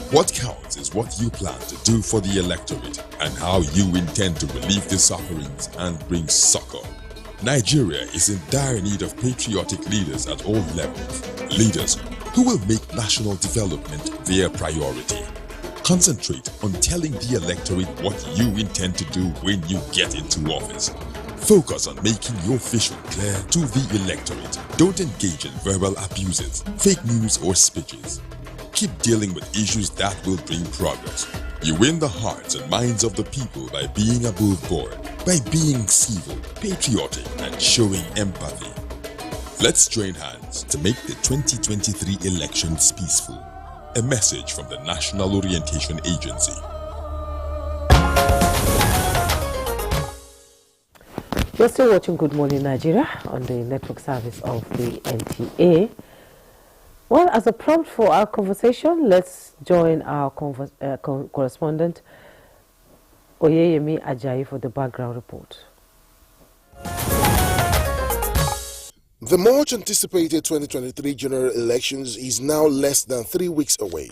What counts is what you plan to do for the electorate and how you intend to relieve their sufferings and bring succor. Nigeria is in dire need of patriotic leaders at all levels. Leaders who will make national development their priority. Concentrate on telling the electorate what you intend to do when you get into office. Focus on making your vision clear to the electorate. Don't engage in verbal abuses, fake news or speeches. Keep dealing with issues that will bring progress. You win the hearts and minds of the people by being above board, by being civil, patriotic, and showing empathy. Let's join hands to make the 2023 elections peaceful. A message from the National Orientation Agency. You're still watching Good Morning Nigeria on the network service of the NTA. Well, as a prompt for our conversation, let's join our correspondent Oyeyemi Ajayi for the background report. The much anticipated 2023 general elections is now less than 3 weeks away.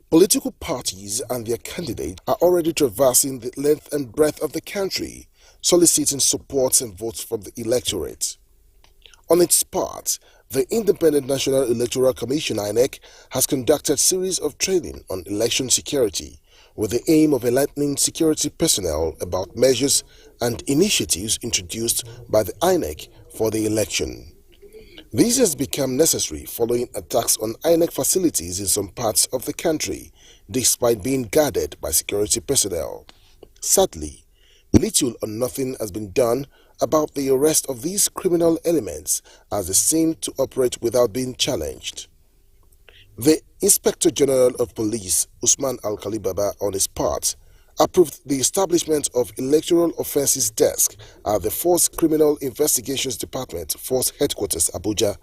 Political parties and their candidates are already traversing the length and breadth of the country, soliciting support and votes from the electorate. On its part, the Independent National Electoral Commission (INEC) has conducted a series of training on election security with the aim of enlightening security personnel about measures and initiatives introduced by the INEC for the election. This has become necessary following attacks on INEC facilities in some parts of the country, despite being guarded by security personnel. Sadly, little or nothing has been done about the arrest of these criminal elements, as they seem to operate without being challenged. The Inspector General of Police, Usman Alkali Baba, on his part, approved the establishment of Electoral Offences Desk at the Force Criminal Investigations Department, Force Headquarters, Abuja,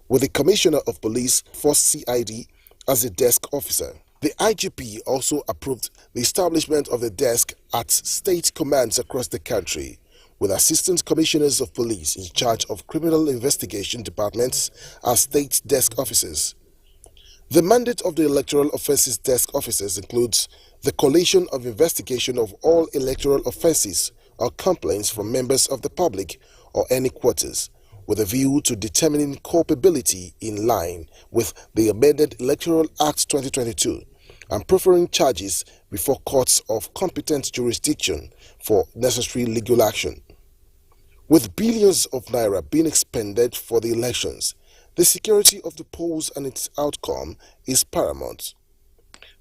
with the Commissioner of Police, Force CID, as a desk officer. The IGP also approved the establishment of the desk at state commands across the country, with Assistant Commissioners of Police in charge of criminal investigation departments as state desk officers. The mandate of the Electoral Offences Desk officers includes the collation of investigation of all electoral offences or complaints from members of the public or any quarters, with a view to determining culpability in line with the amended Electoral Act 2022 and preferring charges before courts of competent jurisdiction for necessary legal action. With billions of naira being expended for the elections, the security of the polls and its outcome is paramount.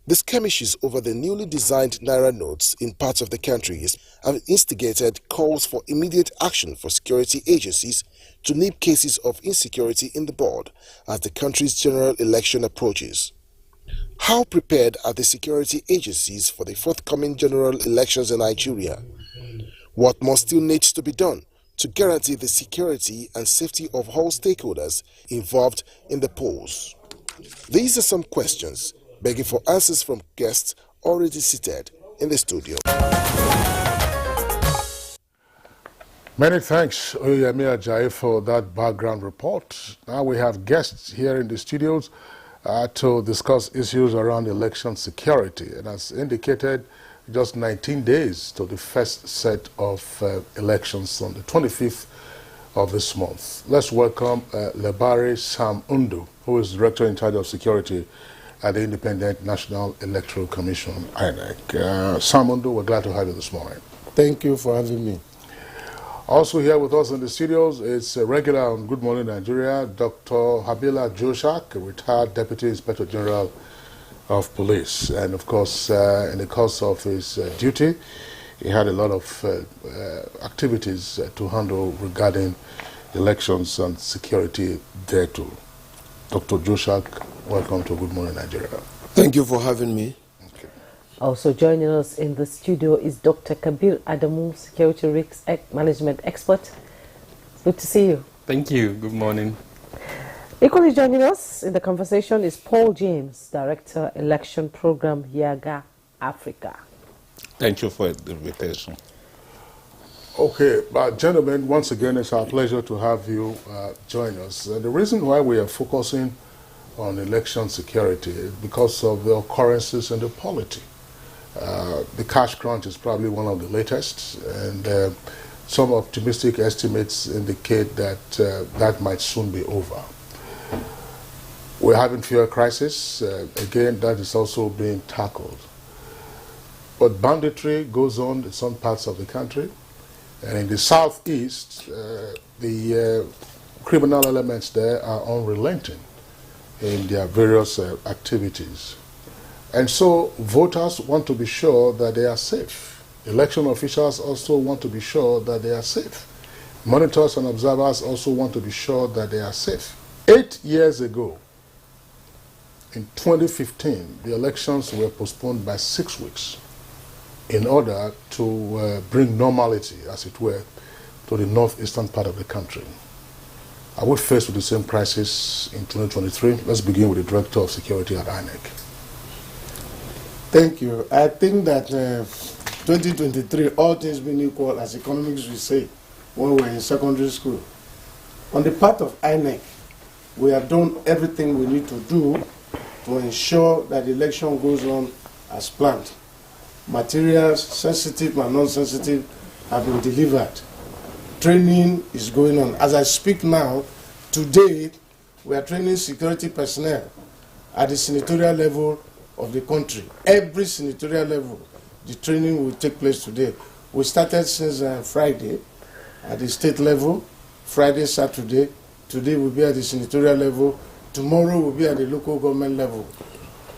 The skirmishes over the newly designed naira notes in parts of the country have instigated calls for immediate action for security agencies to nip cases of insecurity in the board as the country's general election approaches. How prepared are the security agencies for the forthcoming general elections in Nigeria? What more still needs to be done to guarantee the security and safety of all stakeholders involved in the polls? These are some questions begging for answers from guests already seated in the studio. Many thanks, Oyemi Ajayi, for that background report. Now we have guests here in the studios to discuss issues around election security. And as indicated, just 19 days to the first set of elections on the 25th of this month. Let's welcome Lebari Sam Undu, who is Director in charge of security at the Independent National Electoral Commission, INEC. Sam Undu, we're glad to have you this morning. Thank you for having me. Also here with us in the studios is regular on Good Morning Nigeria, Dr. Habila Joshak, a retired Deputy Inspector General of Police. And of course, in the course of his duty, he had a lot of activities to handle regarding elections and security there too. Dr. Joshak, welcome to Good Morning Nigeria. Thank you for having me. Also joining us in the studio is Dr. Kabir Adamu, Security Risk Management Expert. Good to see you. Thank you. Good morning. Equally joining us in the conversation is Paul James, Director, Election Program, YAGA Africa. Thank you for the invitation. Okay, gentlemen, once again, it's our pleasure to have you join us. The reason why we are focusing on election security is because of the occurrences in the polity. The cash crunch is probably one of the latest, and some optimistic estimates indicate that that might soon be over. We're having fuel crisis. Again, that is also being tackled. But banditry goes on in some parts of the country, and in the southeast, the criminal elements there are unrelenting in their various activities. And so voters want to be sure that they are safe. Election officials also want to be sure that they are safe. Monitors and observers also want to be sure that they are safe. 8 years ago, in 2015, the elections were postponed by 6 weeks in order to bring normality, as it were, to the northeastern part of the country. Are we faced with the same crisis in 2023? Let's begin with the Director of Security at INEC. Thank you. I think that 2023, all things being equal, as economics will say, when we were in secondary school. On the part of INEC, we have done everything we need to do to ensure that the election goes on as planned. Materials, sensitive and non-sensitive, have been delivered. Training is going on. As I speak now, today, we are training security personnel at the senatorial level of the country. Every senatorial level, the training will take place today. We started since Friday at the state level, Friday, Saturday. Today we'll be at the senatorial level. Tomorrow we'll be at the local government level.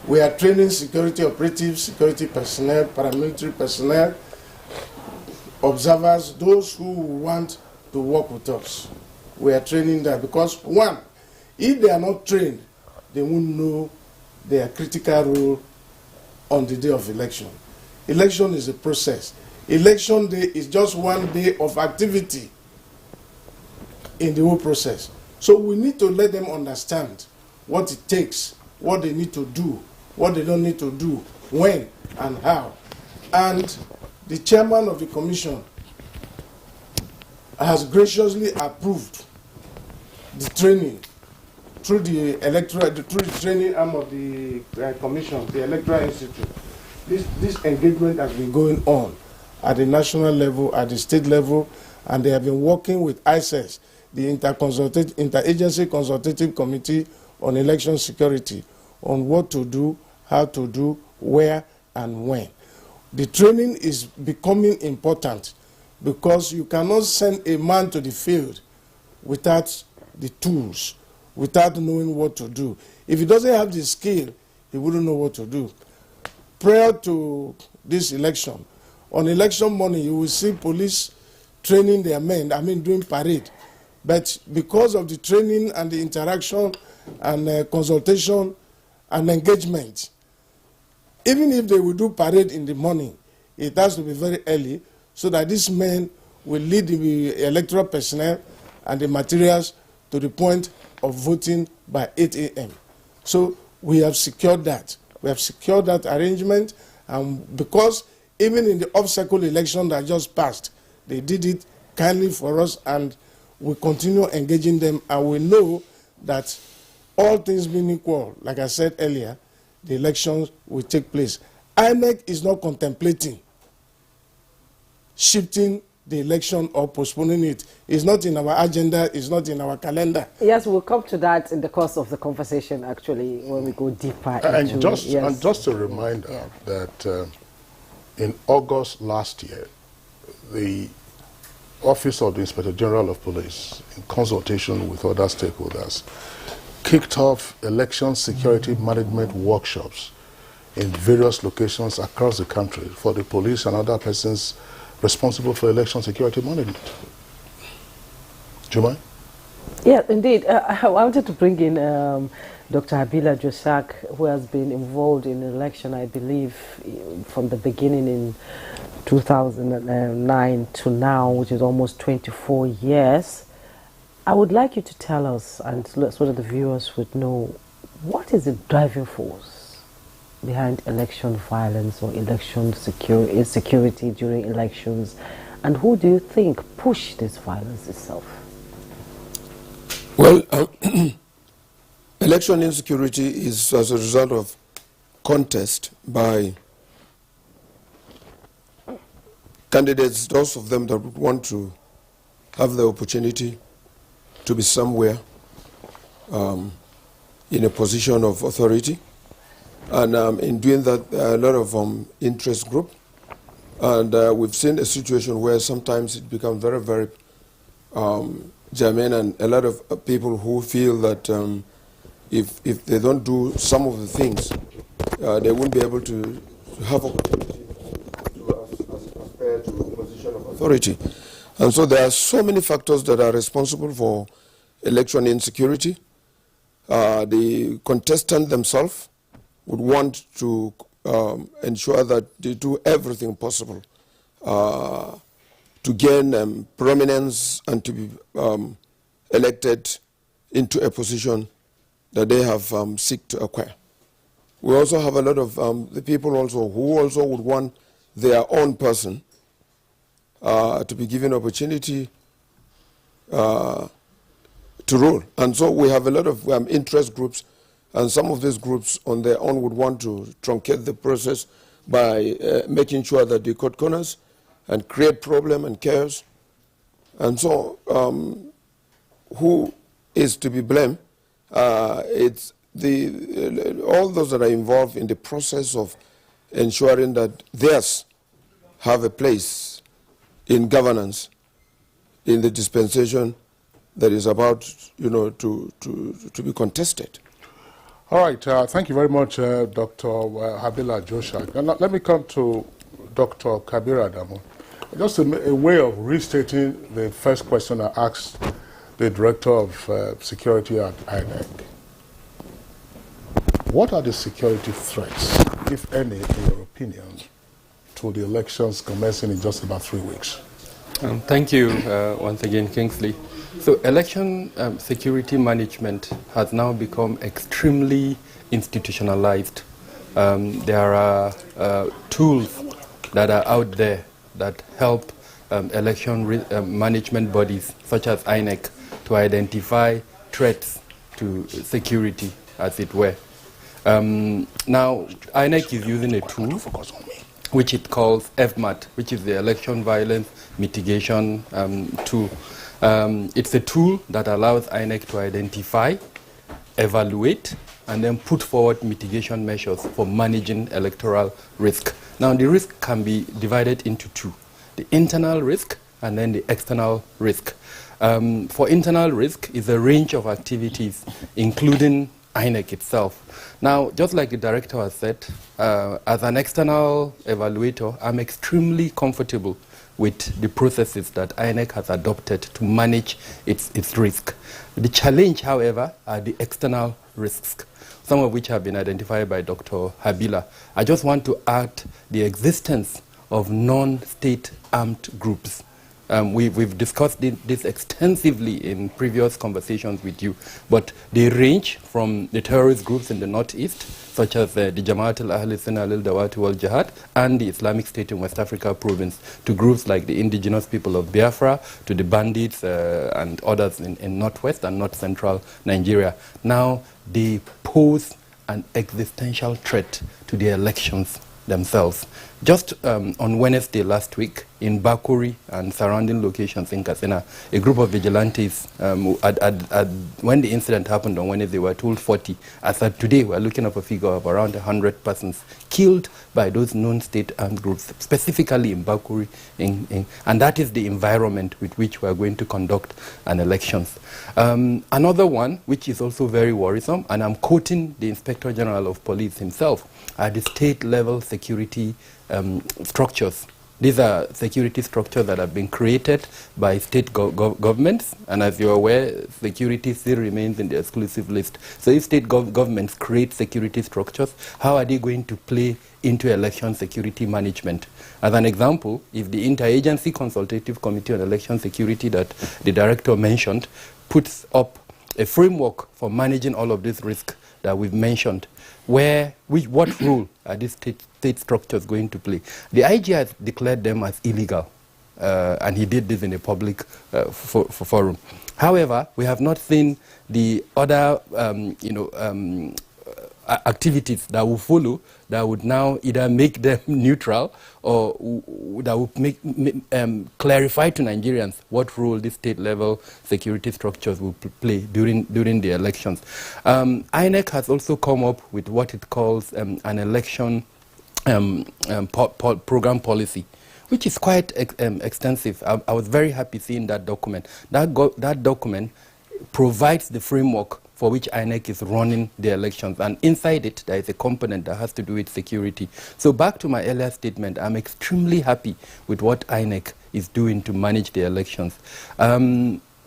We are training security operatives, security personnel, paramilitary personnel, observers, those who want to work with us. We are training them because, one, if they are not trained, they won't know their critical role on the day of election. Election is a process. Election day is just one day of activity in the whole process. So we need to let them understand what it takes, what they need to do, what they don't need to do, when and how. And the chairman of the commission has graciously approved the training through the training arm of the commission, the Electoral Institute. This engagement has been going on at the national level, at the state level, and they have been working with ICES, the Interagency Consultative Committee on Election Security, on what to do, how to do, where and when. The training is becoming important because you cannot send a man to the field without the tools, without knowing what to do. If he doesn't have the skill, he wouldn't know what to do. Prior to this election, on election morning, you will see police training their men, doing parade. But because of the training and the interaction and consultation and engagement, even if they will do parade in the morning, it has to be very early so that these men will lead the electoral personnel and the materials to the point of voting by 8 a.m. So we have secured that. We have secured that arrangement, and because even in the off-cycle election that just passed, they did it kindly for us, and we continue engaging them, and we know that all things being equal, like I said earlier, the elections will take place. INEC is not contemplating shifting the election or postponing it. It's not in our agenda, it's not in our calendar. Yes, we'll come to that in the course of the conversation, actually, when we go deeper into and just a reminder that in August last year, the Office of the Inspector General of Police, in consultation with other stakeholders, kicked off election security management workshops in various locations across the country for the police and other persons responsible for election security management. Do you mind? Yeah, indeed. I wanted to bring in Dr. Habila Josak, who has been involved in election, I believe, from the beginning in 2009 to now, which is almost 24 years. I would like you to tell us, and so that the viewers would know, what is the driving force behind election violence or election insecurity during elections, and who do you think pushed this violence itself? Well, election insecurity is as a result of contest by candidates, those of them that would want to have the opportunity to be somewhere in a position of authority. And in doing that, a lot of interest group. And we've seen a situation where sometimes it becomes very, very germane, and a lot of people who feel that if they don't do some of the things, they won't be able to have opportunity to aspire to a position of authority. And so there are so many factors that are responsible for election insecurity. The contestants themselves would want to ensure that they do everything possible to gain prominence and to be elected into a position that they have seek to acquire. We also have a lot of the people also who also would want their own person to be given opportunity to rule. And so we have a lot of interest groups, and some of these groups on their own would want to truncate the process by making sure that they cut corners and create problem and chaos. And so who is to be blamed? It's all those that are involved in the process of ensuring that theirs have a place in governance in the dispensation that is about, to be contested. All right, thank you very much, Dr. Habila Joshak. And let me come to Dr. Kabir Adamu. Just a way of restating the first question I asked the Director of Security at INEC. What are the security threats, if any, in your opinion, to the elections commencing in just about 3 weeks? Thank you once again, Kingsley. So election security management has now become extremely institutionalized. There are tools that are out there that help election management bodies, such as INEC, to identify threats to security, as it were. Now, INEC is using a tool which it calls FMAT, which is the Election Violence Mitigation Tool. It's a tool that allows INEC to identify, evaluate, and then put forward mitigation measures for managing electoral risk. Now, the risk can be divided into two: the internal risk and then the external risk. For internal risk is a range of activities, including INEC itself. Now, just like the director has said, as an external evaluator, I'm extremely comfortable with the processes that INEC has adopted to manage its risk. The challenge, however, are the external risks, some of which have been identified by Dr. Habila. I just want to add the existence of non-state armed groups. We've discussed this extensively in previous conversations with you, but they range from the terrorist groups in the northeast, such as the Jamaat al-Ahl Sunnah al-Dawati wal-Jihad and the Islamic State in West Africa province, to groups like the indigenous people of Biafra, to the bandits and others in northwest and north central Nigeria. Now, they pose an existential threat to the elections themselves. Just on Wednesday last week, in Bakuri and surrounding locations in Katsina, a group of vigilantes, when the incident happened on Wednesday, were told 40. As of today, we're looking at a figure of around 100 persons killed by those non-state armed groups, specifically in Bakuri. And that is the environment with which we're going to conduct an elections. Another one, which is also very worrisome, and I'm quoting the Inspector General of Police himself, are the state-level security structures. These are security structures that have been created by state governments, and as you're aware, security still remains in the exclusive list. So if state governments create security structures, how are they going to play into election security management? As an example, if the Interagency Consultative Committee on Election Security that the director mentioned puts up a framework for managing all of this risk that we've mentioned, what role are these state structures going to play? The IG has declared them as illegal, and he did this in a public forum. However, we have not seen the other activities that will follow that would now either make them neutral or that would clarify to Nigerians what role these state-level security structures will play during the elections. INEC has also come up with what it calls an election program policy, which is quite extensive. I was very happy seeing that document. That document provides the framework for which INEC is running the elections. And inside it, there is a component that has to do with security. So back to my earlier statement, I'm extremely happy with what INEC is doing to manage the elections.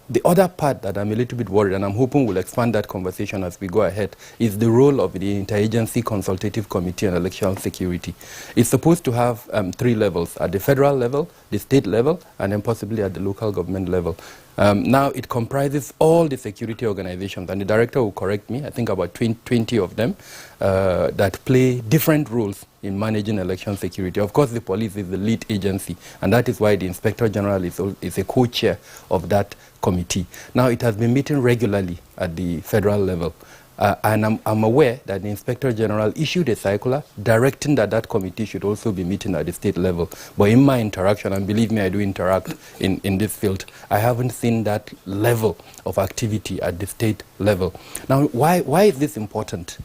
The other part that I'm a little bit worried, and I'm hoping we'll expand that conversation as we go ahead, is the role of the Interagency Consultative Committee on Election Security. It's supposed to have 3 levels: at the federal level, the state level, and then possibly at the local government level. Now it comprises all the security organizations, and the director will correct me, I think about 20 of them, that play different roles in managing election security. Of course, the police is the lead agency, and that is why the Inspector General is a co-chair of that committee. Now, it has been meeting regularly at the federal level, and I'm aware that the Inspector General issued a circular directing that committee should also be meeting at the state level. But in my interaction, and believe me, I do interact in this field, I haven't seen that level of activity at the state level. Now, why is this important?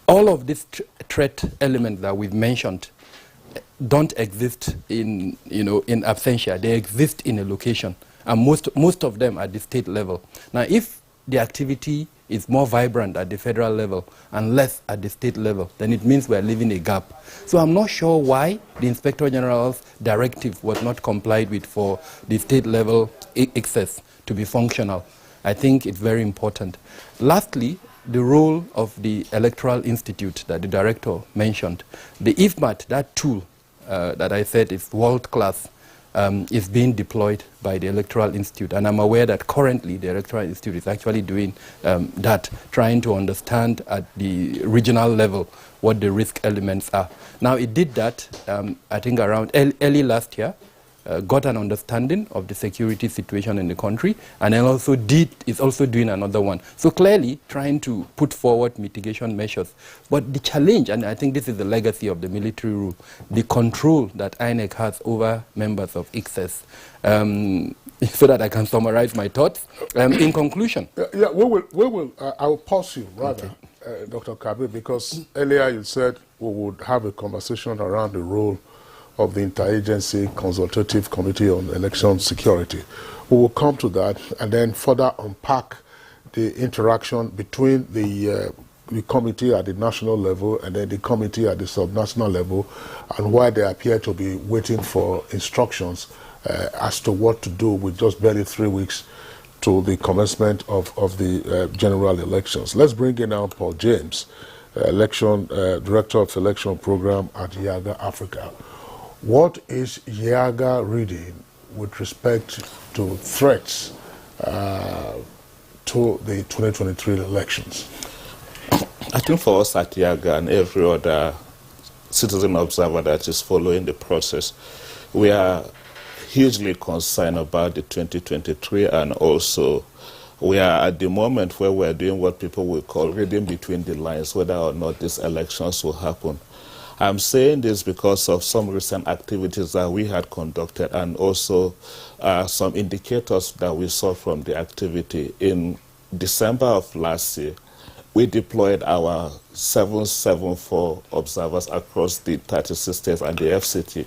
All of these threat elements that we've mentioned don't exist in absentia. They exist in a location, and most of them at the state level. Now, if the activity is more vibrant at the federal level and less at the state level, then it means we're leaving a gap. So I'm not sure why the Inspector General's directive was not complied with for the state level access to be functional. I think it's very important. Lastly, the role of the Electoral Institute that the director mentioned. The IFMAT, that tool that I said is world-class, is being deployed by the Electoral Institute. And I'm aware that currently the Electoral Institute is actually doing that, trying to understand at the regional level what the risk elements are. Now, it did that, I think, around early last year, got an understanding of the security situation in the country, and then also is also doing another one. So clearly trying to put forward mitigation measures. But the challenge, and I think this is the legacy of the military rule, the control that INEC has over members of ICSES. So that I can summarize my thoughts. In conclusion. We will. I will pause you, rather, okay. Dr. Kabir, because earlier you said we would have a conversation around the role of the Interagency Consultative Committee on Election Security. We will come to that and then further unpack the interaction between the committee at the national level and then the committee at the subnational level, and why they appear to be waiting for instructions as to what to do with just barely 3 weeks to the commencement of the general elections. Let's bring in now Paul James, Director of Election Program at YAGA Africa. What is YAGA reading with respect to threats to the 2023 elections? I think for us at YAGA and every other citizen observer that is following the process, we are hugely concerned about the 2023, and also we are at the moment where we're doing what people will call reading between the lines, whether or not these elections will happen. I'm saying this because of some recent activities that we had conducted, and also some indicators that we saw from the activity. In December of last year, we deployed our 774 observers across the 36 states and the FCT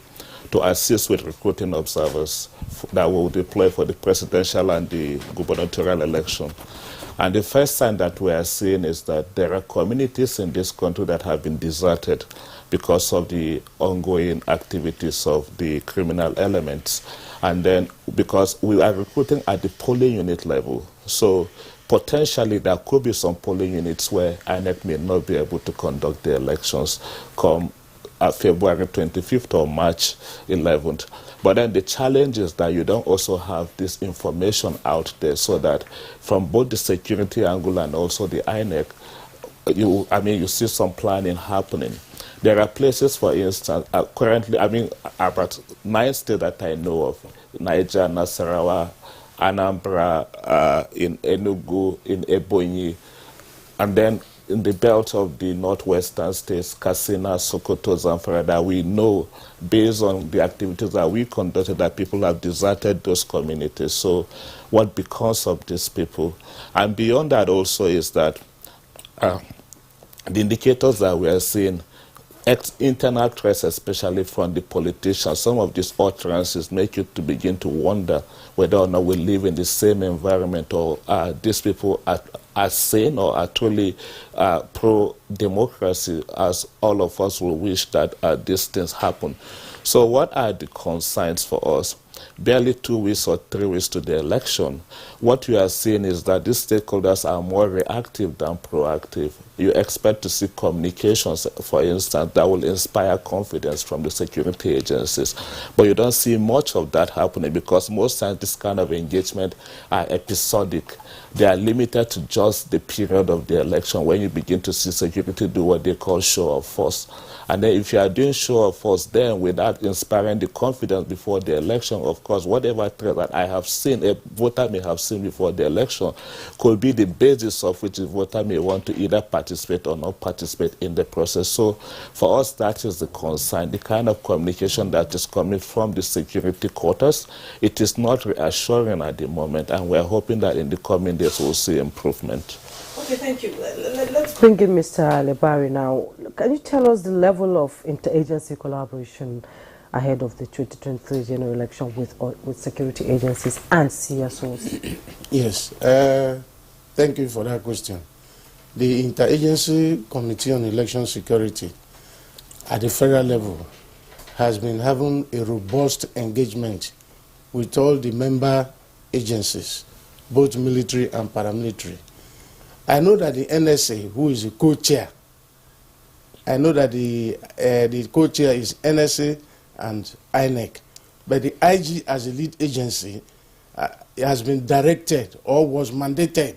to assist with recruiting observers that will deploy for the presidential and the gubernatorial election. And the first sign that we are seeing is that there are communities in this country that have been deserted because of the ongoing activities of the criminal elements. And then because we are recruiting at the polling unit level, so potentially there could be some polling units where INEC may not be able to conduct the elections come February 25th or March 11th. But then the challenge is that you don't also have this information out there, so that from both the security angle and also the INEC, you see some planning happening. There are places, for instance, currently, about 9 states that I know of: Niger, Nasarawa, Anambra, in Enugu, in Ebonyi, and then in the belt of the northwestern states, Katsina, Sokoto, Zamfara, that we know, based on the activities that we conducted, that people have deserted those communities. So what becomes of these people? And beyond that also is that the indicators that we are seeing, internal threats, especially from the politicians, some of these utterances make you to begin to wonder whether or not we live in the same environment, or these people are sane or are truly pro-democracy, as all of us will wish that these things happen. So what are the concerns for us? Barely 2 weeks or 3 weeks to the election, what you are seeing is that these stakeholders are more reactive than proactive. You expect to see communications, for instance, that will inspire confidence from the security agencies. But you don't see much of that happening, because most times this kind of engagement are episodic. They are limited to just the period of the election, when you begin to see security do what they call show of force. And then if you are doing show of force, then without inspiring the confidence before the election, of course, whatever threat that I have seen, a voter may have seen before the election, could be the basis of which the voter may want to either participate or not participate in the process. So for us, that is the concern, the kind of communication that is coming from the security quarters. It is not reassuring at the moment, and we're hoping that in the coming days we'll see improvement. Okay, thank you. Let's bring in Mr. Lebari now. Can you tell us the level of interagency collaboration ahead of the 2023 general election with security agencies and CSOs? Yes, thank you for that question. The Interagency Committee on Election Security at the federal level has been having a robust engagement with all the member agencies, both military and paramilitary. I know that the NSA, who is the co-chair, I know that the co-chair is NSA and INEC, but the IG as a lead agency has been directed or was mandated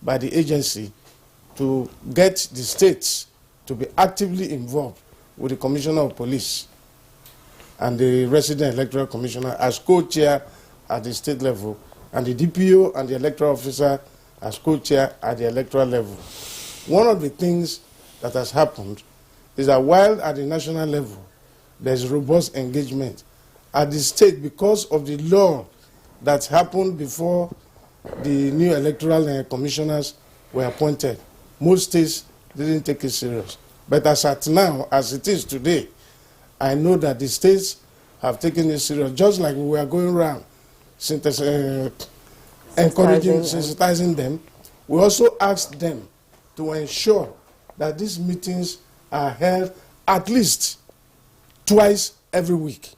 by the agency to get the states to be actively involved with the Commissioner of Police and the resident electoral commissioner as co-chair at the state level, and the DPO and the electoral officer as co-chair at the electoral level. One of the things that has happened is that while at the national level there's robust engagement, at the state, because of the law that happened before the new electoral commissioners were appointed, most states didn't take it serious. But as at now, as it is today, I know that the states have taken it serious, just like we were going around sensitizing them. We also asked them to ensure that these meetings are held at least twice every week,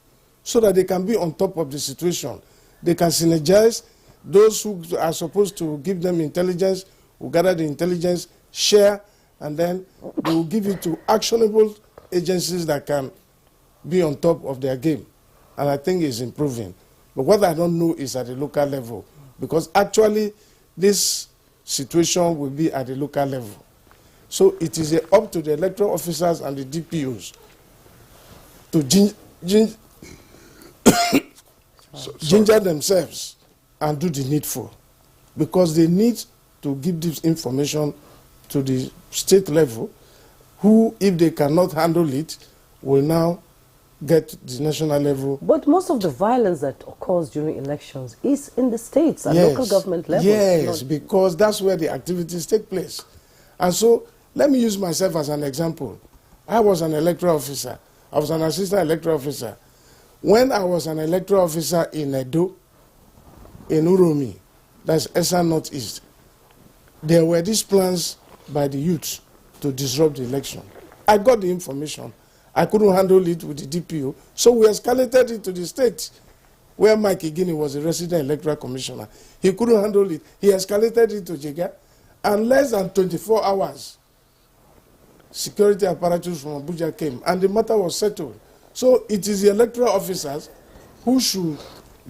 so that they can be on top of the situation. They can synergize. Those who are supposed to give them intelligence will gather the intelligence, share, and then they will give it to actionable agencies that can be on top of their game. And I think it's improving. But what I don't know is at the local level, because actually this situation will be at the local level. So it is up to the electoral officers and the DPOs to ginger themselves and do the needful, because they need to give this information to the state level, who, if they cannot handle it, will now get the national level. But most of the violence that occurs during elections is in the states and local government level. Yes, because that's where the activities take place. And so, let me use myself as an example. I was an electoral officer. I was an assistant electoral officer. When I was an electoral officer in Edo, in Uromi, that's Esa Northeast, there were these plans by the youth to disrupt the election. I got the information. I couldn't handle it with the DPO, so we escalated it to the state, where Mike Igini was the resident electoral commissioner. He couldn't handle it. He escalated it to Jega, and less than 24 hours, security apparatus from Abuja came, and the matter was settled. So it is the electoral officers who should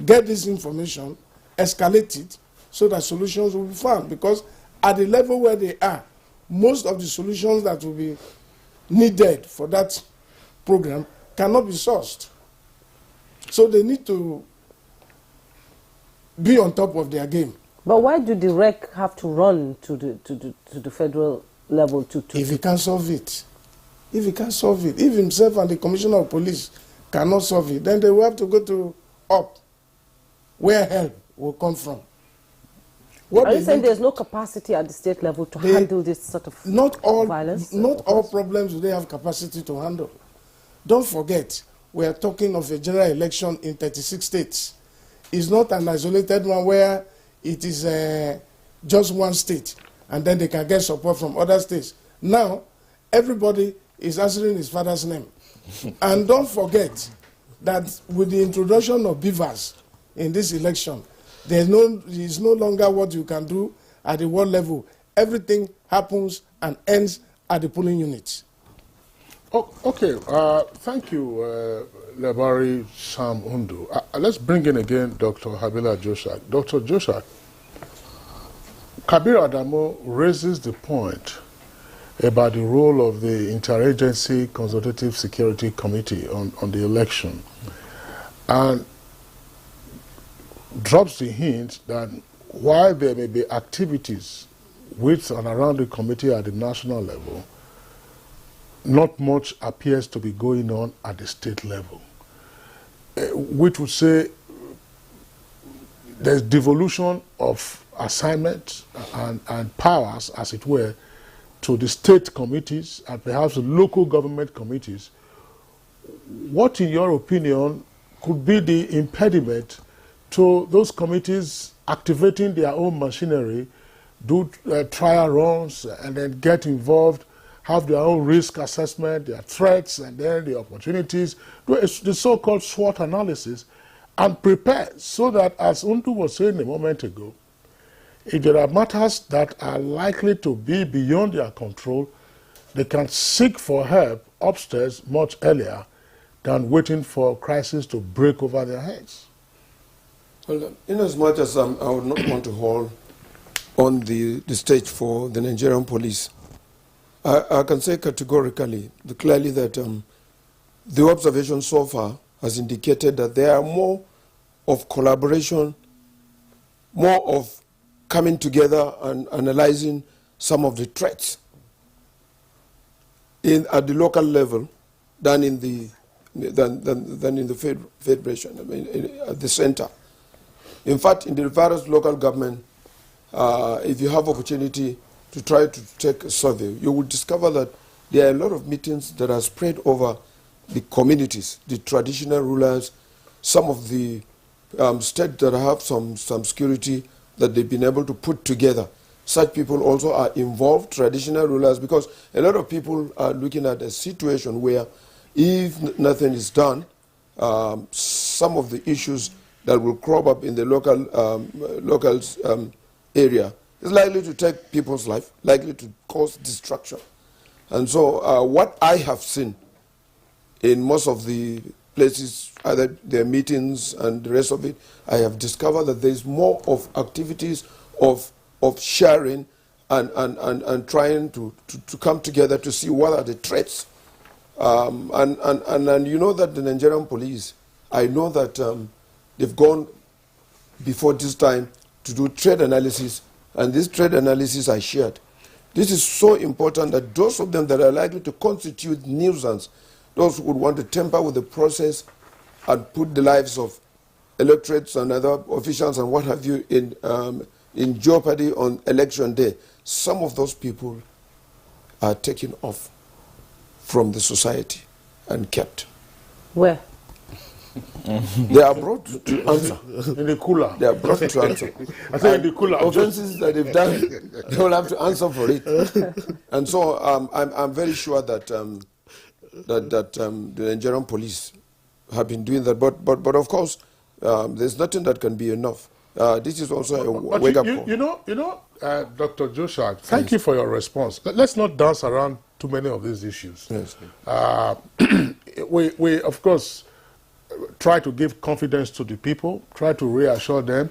get this information, escalate it, so that solutions will be found. Because at the level where they are, most of the solutions that will be needed for that program cannot be sourced. So they need to be on top of their game. But why do the REC have to run to the federal level if he can solve it? If he can solve it, if himself and the commissioner of police cannot solve it, then they will have to go to up, where help will come from. Are you saying there's no capacity at the state level to handle this sort of violence? Not all problems do they have capacity to handle. Don't forget, we are talking of a general election in 36 states. It's not an isolated one where it is just one state, and then they can get support from other states. Now, everybody is answering his father's name. And don't forget that with the introduction of beavers in this election, there is no longer what you can do at the world level. Everything happens and ends at the polling units. Oh, okay, thank you, Lebari Sam Undu. Let's bring in again Dr. Habila Joshak. Dr. Joshak, Kabir Adamo raises the point about the role of the Interagency Consultative Security Committee on the election, and drops the hint that while there may be activities with and around the committee at the national level, not much appears to be going on at the state level, which would say there's devolution of assignments and powers, as it were, to the state committees and perhaps the local government committees. What, in your opinion, could be the impediment to those committees activating their own machinery, do trial runs, and then get involved, have their own risk assessment, their threats, and then the opportunities, do the so-called SWOT analysis, and prepare so that, as Undu was saying a moment ago, if there are matters that are likely to be beyond their control, they can seek for help upstairs much earlier than waiting for crisis to break over their heads. Well, in as much as I would not want to hold on the stage for the Nigerian police, I can say categorically, clearly that the observation so far has indicated that there are more of collaboration, more of coming together and analyzing some of the threats at the local level than in the federation, I mean, at the center. In fact, in the various local government, if you have opportunity to try to take a survey, you will discover that there are a lot of meetings that are spread over the communities, the traditional rulers, some of the states that have some security that they've been able to put together. Such people also are involved, traditional rulers, because a lot of people are looking at a situation where if nothing is done, some of the issues that will crop up in the local area is likely to take people's life, likely to cause destruction. And so what I have seen in most of the places, either their meetings and the rest of it, I have discovered that there is more of activities of sharing and trying to come together to see what are the threats. And you know that the Nigerian police, I know that they've gone before this time to do trade analysis, and this trade analysis I shared. This is so important that those of them that are likely to constitute nuisance, those who would want to tamper with the process and put the lives of electorates and other officials and what have you in jeopardy on election day, some of those people are taken off from the society and kept. Where? They are brought to answer. In the cooler. They are brought to answer. I think in the cooler. Offenses that they've done, they will have to answer for it. And so I'm very sure that the Nigerian police have been doing that. But of course, there's nothing that can be enough. This is also a wake-up call. You know, Dr. Joshua, thank you for your response. Let's not dance around too many of these issues. Yes. We, of course, try to give confidence to the people, try to reassure them,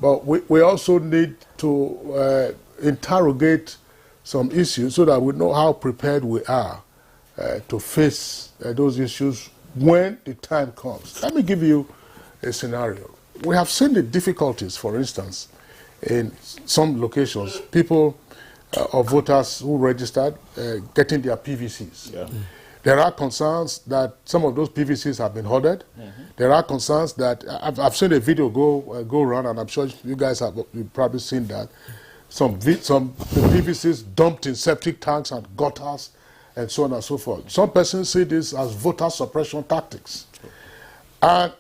but we also need to interrogate some issues so that we know how prepared we are to face those issues when the time comes. Let me give you a scenario. We have seen the difficulties, for instance, in some locations, people or voters who registered getting their PVCs. Yeah. There are concerns that some of those PVCs have been hoarded. There are concerns that I've seen a video go around, and I'm sure you guys have probably seen that. Some PVCs dumped in septic tanks and gutters, and so on and so forth. Some persons see this as voter suppression tactics, and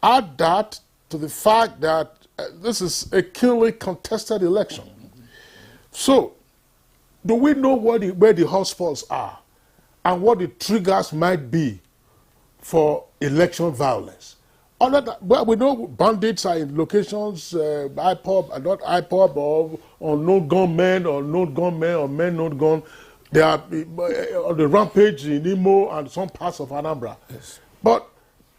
add that to the fact that this is a keenly contested election. So, do we know where the hotspots are and what the triggers might be for election violence? Well, we know bandits are in locations, IPOB and not IPOB, or unknown gunmen, or known gunmen, or men not gun. They are on the rampage in Imo and some parts of Anambra. Yes. But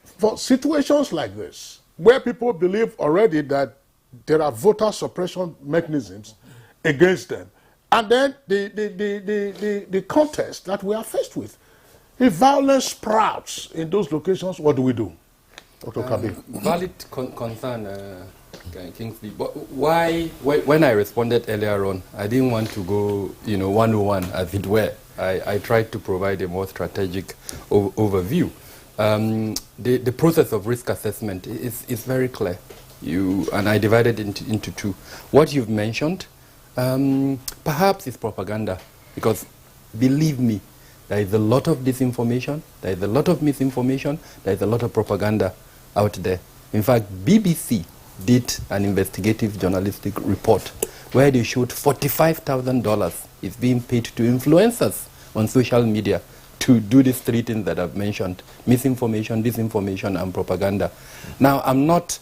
for situations like this, where people believe already that there are voter suppression mechanisms against them, and then the contest that we are faced with, if violence sprouts in those locations, what do we do? Dr. Kabir. Valid concern, Kingsley. But why, when I responded earlier on, I didn't want to go, 101 as it were. I tried to provide a more strategic overview. The process of risk assessment is very clear. And I divided it into two. What you've mentioned, perhaps is propaganda, because believe me, there is a lot of disinformation, there is a lot of misinformation, there is a lot of propaganda out there. In fact, BBC did an investigative journalistic report where they showed $45,000 is being paid to influencers on social media to do these three things that I've mentioned: misinformation, disinformation, and propaganda. Now, I'm not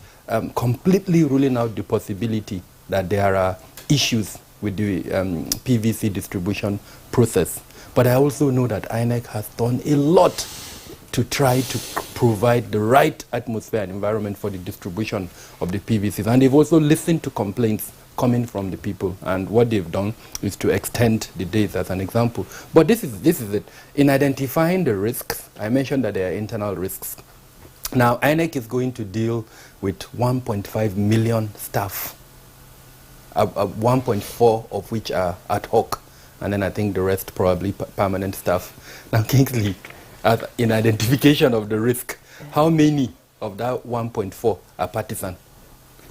completely ruling out the possibility that there are issues with the PVC distribution process. But I also know that INEC has done a lot to try to provide the right atmosphere and environment for the distribution of the PVCs. And they've also listened to complaints coming from the people. And what they've done is to extend the dates as an example. But this is it. In identifying the risks, I mentioned that there are internal risks. Now, INEC is going to deal with 1.5 million staff, 1.4 of which are ad hoc, and then I think the rest probably permanent staff. Now, Kingsley, in identification of the risk, how many of that 1.4 are partisan?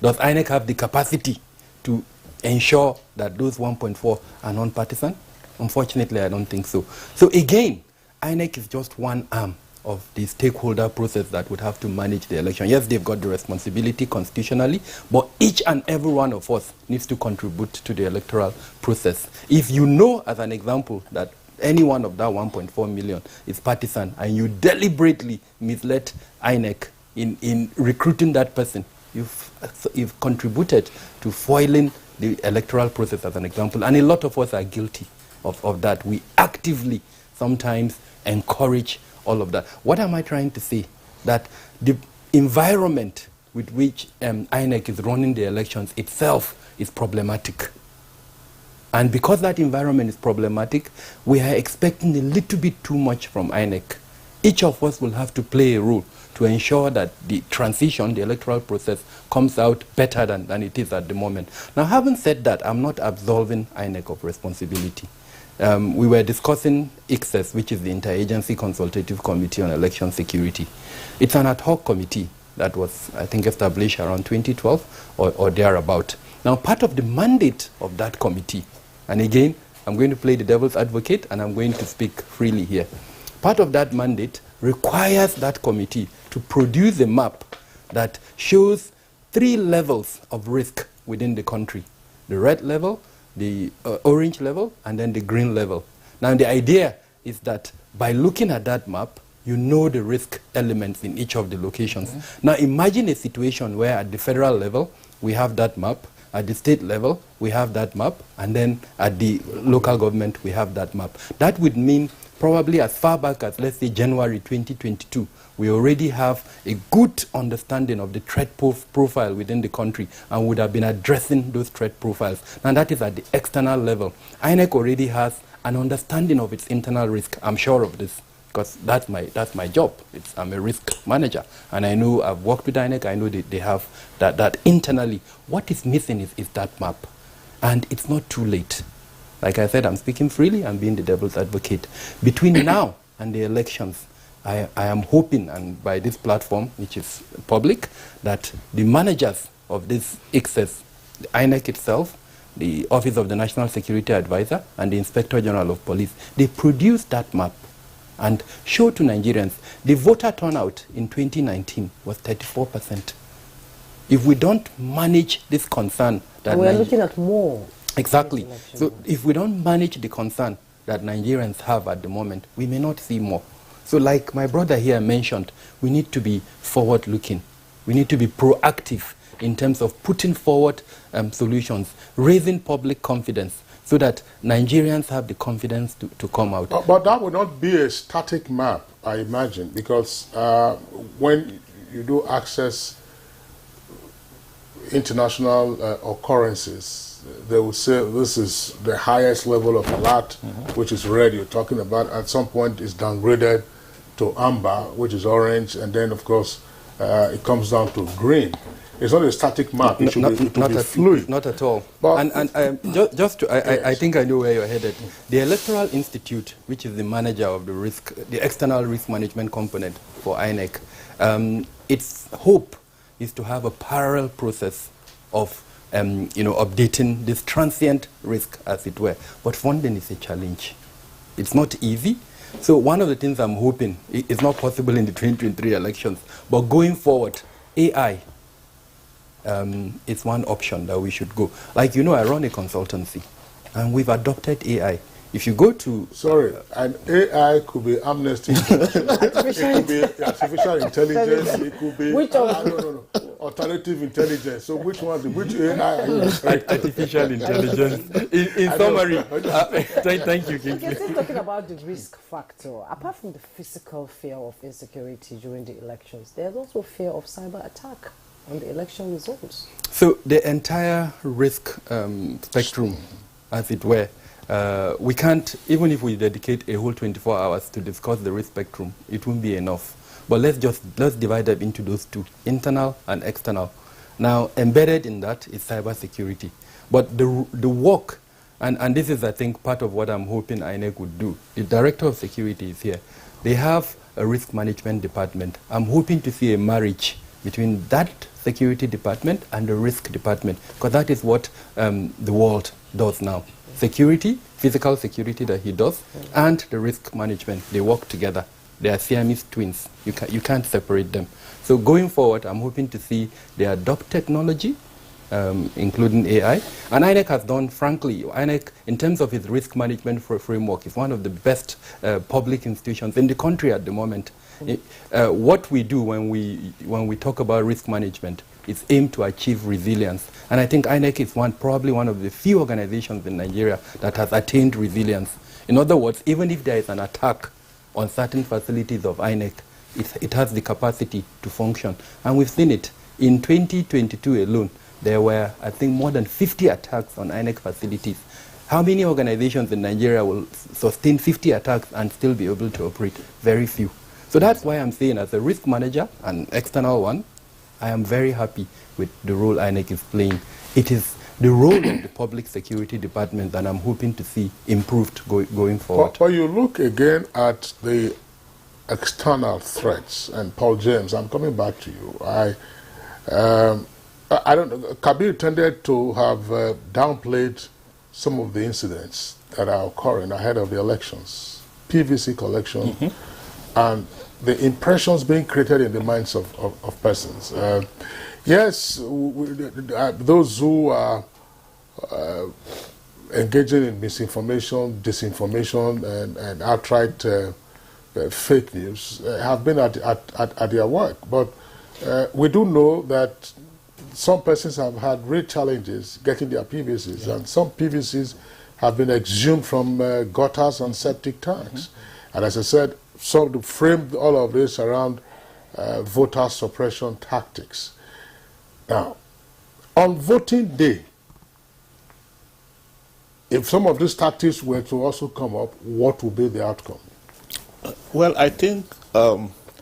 Does INEC have the capacity to ensure that those 1.4 are non-partisan? Unfortunately, I don't think so. So again, INEC is just one arm of the stakeholder process that would have to manage the election. Yes, they've got the responsibility constitutionally, but each and every one of us needs to contribute to the electoral process. If you know, as an example, that any one of that 1.4 million is partisan, and you deliberately misled INEC in recruiting that person, you've contributed to foiling the electoral process, as an example. And a lot of us are guilty of that. We actively sometimes encourage all of that. What am I trying to say? That the environment with which INEC is running the elections itself is problematic. And because that environment is problematic, we are expecting a little bit too much from INEC. Each of us will have to play a role to ensure that the transition, the electoral process, comes out better than it is at the moment. Now, having said that, I'm not absolving INEC of responsibility. We were discussing ICSES, which is the Interagency Consultative Committee on Election Security. It's an ad hoc committee that was, I think, established around 2012 or thereabout. Now, part of the mandate of that committee, and again, I'm going to play the devil's advocate and I'm going to speak freely here. Part of that mandate requires that committee to produce a map that shows 3 levels of risk within the country: the red level, the orange level, and then the green level. Now, the idea is that by looking at that map, you know the risk elements in each of the locations. Now, imagine a situation where at the federal level, we have that map, at the state level, we have that map, and then at the local government, we have that map. That would mean probably as far back as, let's say, January 2022, we already have a good understanding of the threat profile within the country and would have been addressing those threat profiles. And that is at the external level. INEC already has an understanding of its internal risk. I'm sure of this because that's my job. I'm a risk manager. And I know I've worked with INEC. I know they have that internally. What is missing is that map. And it's not too late. Like I said, I'm speaking freely. I'm being the devil's advocate. Between now and the elections, I am hoping, and by this platform, which is public, that the managers of this ICSES, the INEC itself, the Office of the National Security Advisor, and the Inspector General of Police, they produce that map and show to Nigerians. The voter turnout in 2019 was 34%. If we don't manage this concern, that we're looking at more. Exactly. So if we don't manage the concern that Nigerians have at the moment, we may not see more. So like my brother here mentioned, we need to be forward-looking. We need to be proactive in terms of putting forward solutions, raising public confidence so that Nigerians have the confidence to come out. But that would not be a static map, I imagine, because when you do access international occurrences, they will say this is the highest level of alert, which is red you're talking about. At some point, it's downgraded to amber, which is orange, and then, of course, it comes down to green. It's not a static map. It should be fluid. Not at all. But I think I know where you're headed. The Electoral Institute, which is the manager of the external risk management component for INEC, its hope is to have a parallel process of updating this transient risk, as it were. But funding is a challenge. It's not easy. So one of the things I'm hoping, it's not possible in the 2023 elections, but going forward, AI is one option that we should go. Like, I run a consultancy, and we've adopted AI. If you go to... Sorry, and AI could be amnesty. It could be artificial intelligence. It could be... Which no. Alternative intelligence. So which AI are you referring to? Artificial intelligence. In summary, thank you, Kingsley. Okay, still talking about the risk factor. Apart from the physical fear of insecurity during the elections, there's also fear of cyber attack on the election results. So the entire risk spectrum, as it were, we can't, even if we dedicate a whole 24 hours to discuss the risk spectrum, it won't be enough. But let's divide them into those two, internal and external. Now, embedded in that is cybersecurity. But the work, and this is, I think, part of what I'm hoping INEC would do. The Director of Security is here. They have a risk management department. I'm hoping to see a marriage between that security department and the risk department, because that is what the world does now. Security, physical security that he does, and the risk management, they work together. They are Siamese twins. You can't separate them. So going forward, I'm hoping to see they adopt technology, including AI. And INEC has done, frankly, INEC, in terms of its risk management framework, is one of the best public institutions in the country at the moment. What we do when we talk about risk management is aim to achieve resilience. And I think INEC is probably one of the few organizations in Nigeria that has attained resilience. In other words, even if there is an attack on certain facilities of INEC, it has the capacity to function. And we've seen it. In 2022 alone, there were, I think, more than 50 attacks on INEC facilities. How many organizations in Nigeria will sustain 50 attacks and still be able to operate? Very few. So that's why I'm saying, as a risk manager, an external one, I am very happy with the role INEC is playing. It is the role of the Public Security Department that I'm hoping to see improved going forward. But you look again at the external threats, and Paul James, I'm coming back to you. I don't know, Kabir tended to have downplayed some of the incidents that are occurring ahead of the elections, PVC collection, and the impressions being created in the minds of persons. Yes, those who are engaging in misinformation, disinformation, and outright fake news have been at their work. But we do know that some persons have had real challenges getting their PVCs, and some PVCs have been exhumed from gutters and septic tanks. And as I said, some framed all of this around voter suppression tactics. Now, on voting day, if some of these tactics were to also come up, what would be the outcome? Well, I think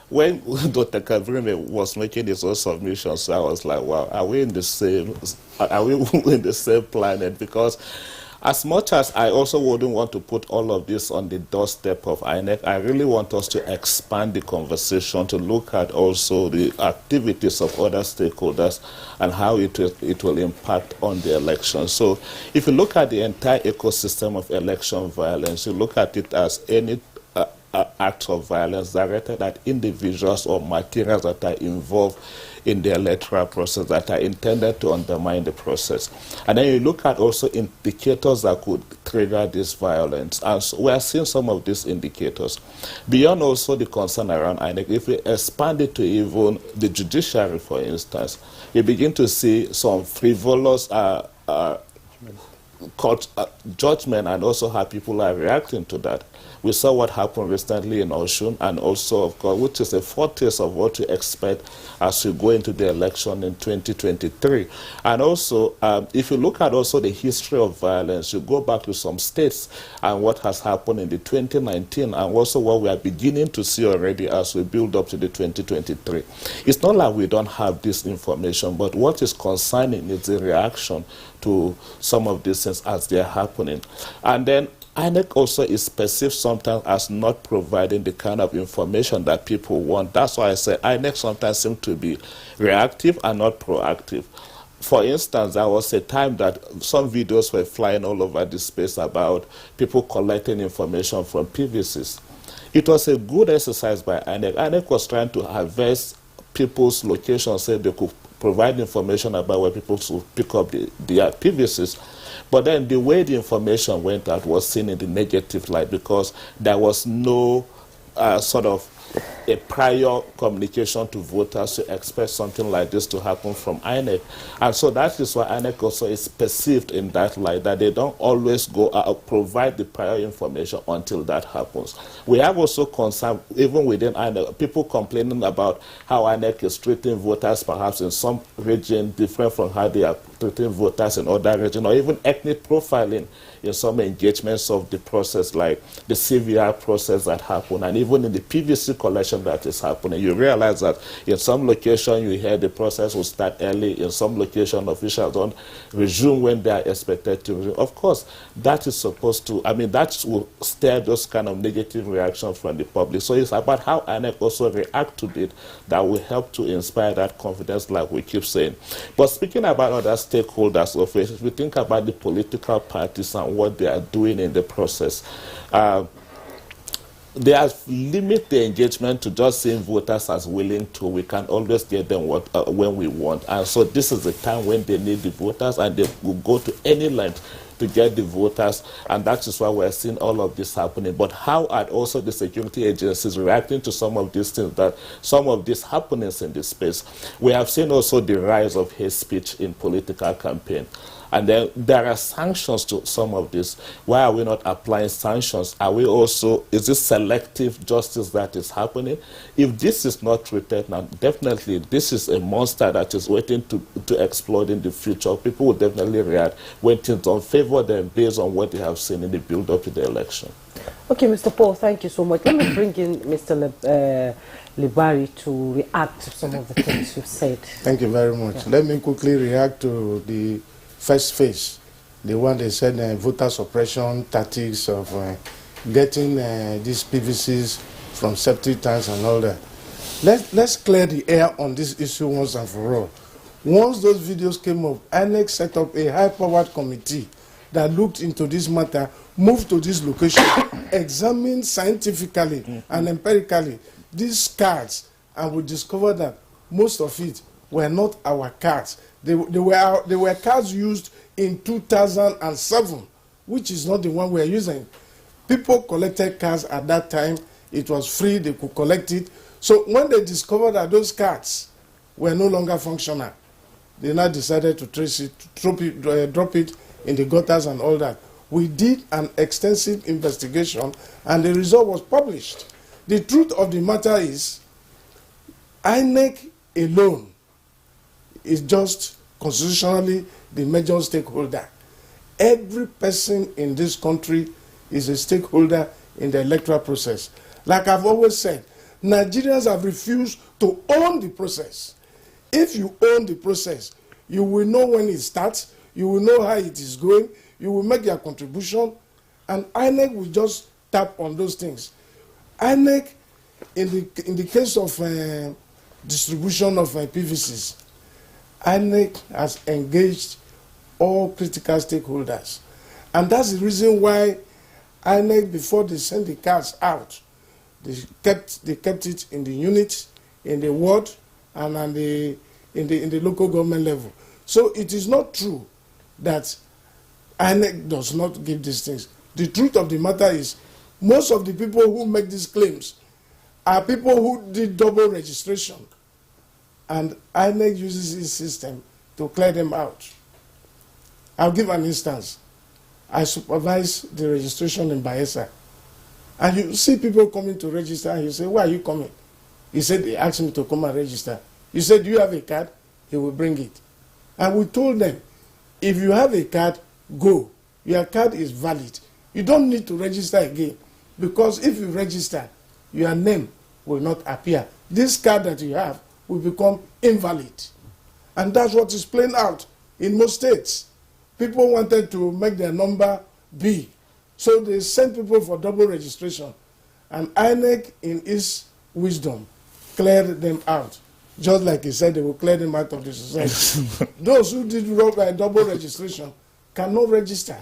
when Dr. Kabirime was making his own submissions, I was like, wow, are we in the same planet? Because as much as I also wouldn't want to put all of this on the doorstep of INEC, I really want us to expand the conversation to look at also the activities of other stakeholders and how it will impact on the election. So if you look at the entire ecosystem of election violence, you look at it as any acts of violence directed at individuals or materials that are involved in the electoral process that are intended to undermine the process. And then you look at also indicators that could trigger this violence. And so we are seeing some of these indicators. Beyond also the concern around INEC, if we expand it to even the judiciary, for instance, you begin to see some frivolous court judgment and also how people are reacting to that. We saw what happened recently in Osun, and also, of course, which is a foretaste of what to expect as we go into the election in 2023. And also, if you look at also the history of violence, you go back to some states and what has happened in the 2019, and also what we are beginning to see already as we build up to the 2023. It's not like we don't have this information, but what is concerning is the reaction to some of these things as they're happening. And then INEC also is perceived sometimes as not providing the kind of information that people want. That's why I say INEC sometimes seems to be reactive and not proactive. For instance, there was a time that some videos were flying all over the space about people collecting information from PVCs. It was a good exercise by INEC. INEC was trying to harvest people's locations so they could provide information about where people should pick up their PVCs. But then the way the information went out was seen in the negative light because there was no sort of a prior communication to voters to expect something like this to happen from INEC. And so that is why INEC also is perceived in that light, that they don't always go out, provide the prior information until that happens. We have also concern, even within INEC, people complaining about how INEC is treating voters perhaps in some region different from how they are treating voters in other regions, or even ethnic profiling in some engagements of the process, like the CVR process that happened, and even in the PVC collection that is happening. You realize that in some location you hear the process will start early, in some location officials don't resume when they are expected to resume. Of course, that is supposed to, I mean, that will stir those kind of negative reactions from the public. So it's about how INEC also react to it that will help to inspire that confidence, like we keep saying. But speaking about other stakeholders of it, if we think about the political parties and what they are doing in the process, they have limit the engagement to just seeing voters as willing to. We can always get them what, when we want. And so this is the time when they need the voters, and they will go to any length to get the voters, and that is why we're seeing all of this happening. But how are also the security agencies reacting to some of these things, that some of these happenings in this space? We have seen also the rise of hate speech in political campaign. And then there are sanctions to some of this. Why are we not applying sanctions? Are we also, is this selective justice that is happening? If this is not treated now, definitely this is a monster that is waiting to explode in the future. People will definitely react when things don't favor them based on what they have seen in the build-up to the election. Okay, Mr. Paul, thank you so much. Let me bring in Mr. Libari to react to some of the things you've said. Thank you very much. Yeah. Let me quickly react to the first phase, the one they said voter suppression tactics of getting these PVCs from septic tanks and all that. Let's clear the air on this issue once and for all. Once those videos came up, INEC set up a high-powered committee that looked into this matter, moved to this location, examined scientifically and empirically these cards, and we discovered that most of it were not our cards. They were cards used in 2007, which is not the one we're using. People collected cards at that time. It was free. They could collect it. So when they discovered that those cards were no longer functional, they now decided to trace it, drop it in the gutters and all that. We did an extensive investigation, and the result was published. The truth of the matter is, INEC alone is just constitutionally the major stakeholder. Every person in this country is a stakeholder in the electoral process. Like I've always said, Nigerians have refused to own the process. If you own the process, you will know when it starts, you will know how it is going, you will make your contribution, and INEC will just tap on those things. INEC, in the case of distribution of PVCs, INEC has engaged all critical stakeholders. And that's the reason why INEC, before they send the cards out, they kept it in the unit, in the ward, and in the local government level. So it is not true that INEC does not give these things. The truth of the matter is, most of the people who make these claims are people who did double registration, and INEC uses this system to clear them out. I'll give an instance. I supervise the registration in Bayelsa, and you see people coming to register, and you say, why are you coming? He said, they asked me to come and register. You said, do you have a card? He will bring it. And we told them, if you have a card, go. Your card is valid. You don't need to register again, because if you register, your name will not appear. This card that you have will become invalid. And that's what is playing out in most states. People wanted to make their number big, so they sent people for double registration. And INEC, in its wisdom, cleared them out. Just like he said, they will clear them out of the society. Those who did double registration cannot register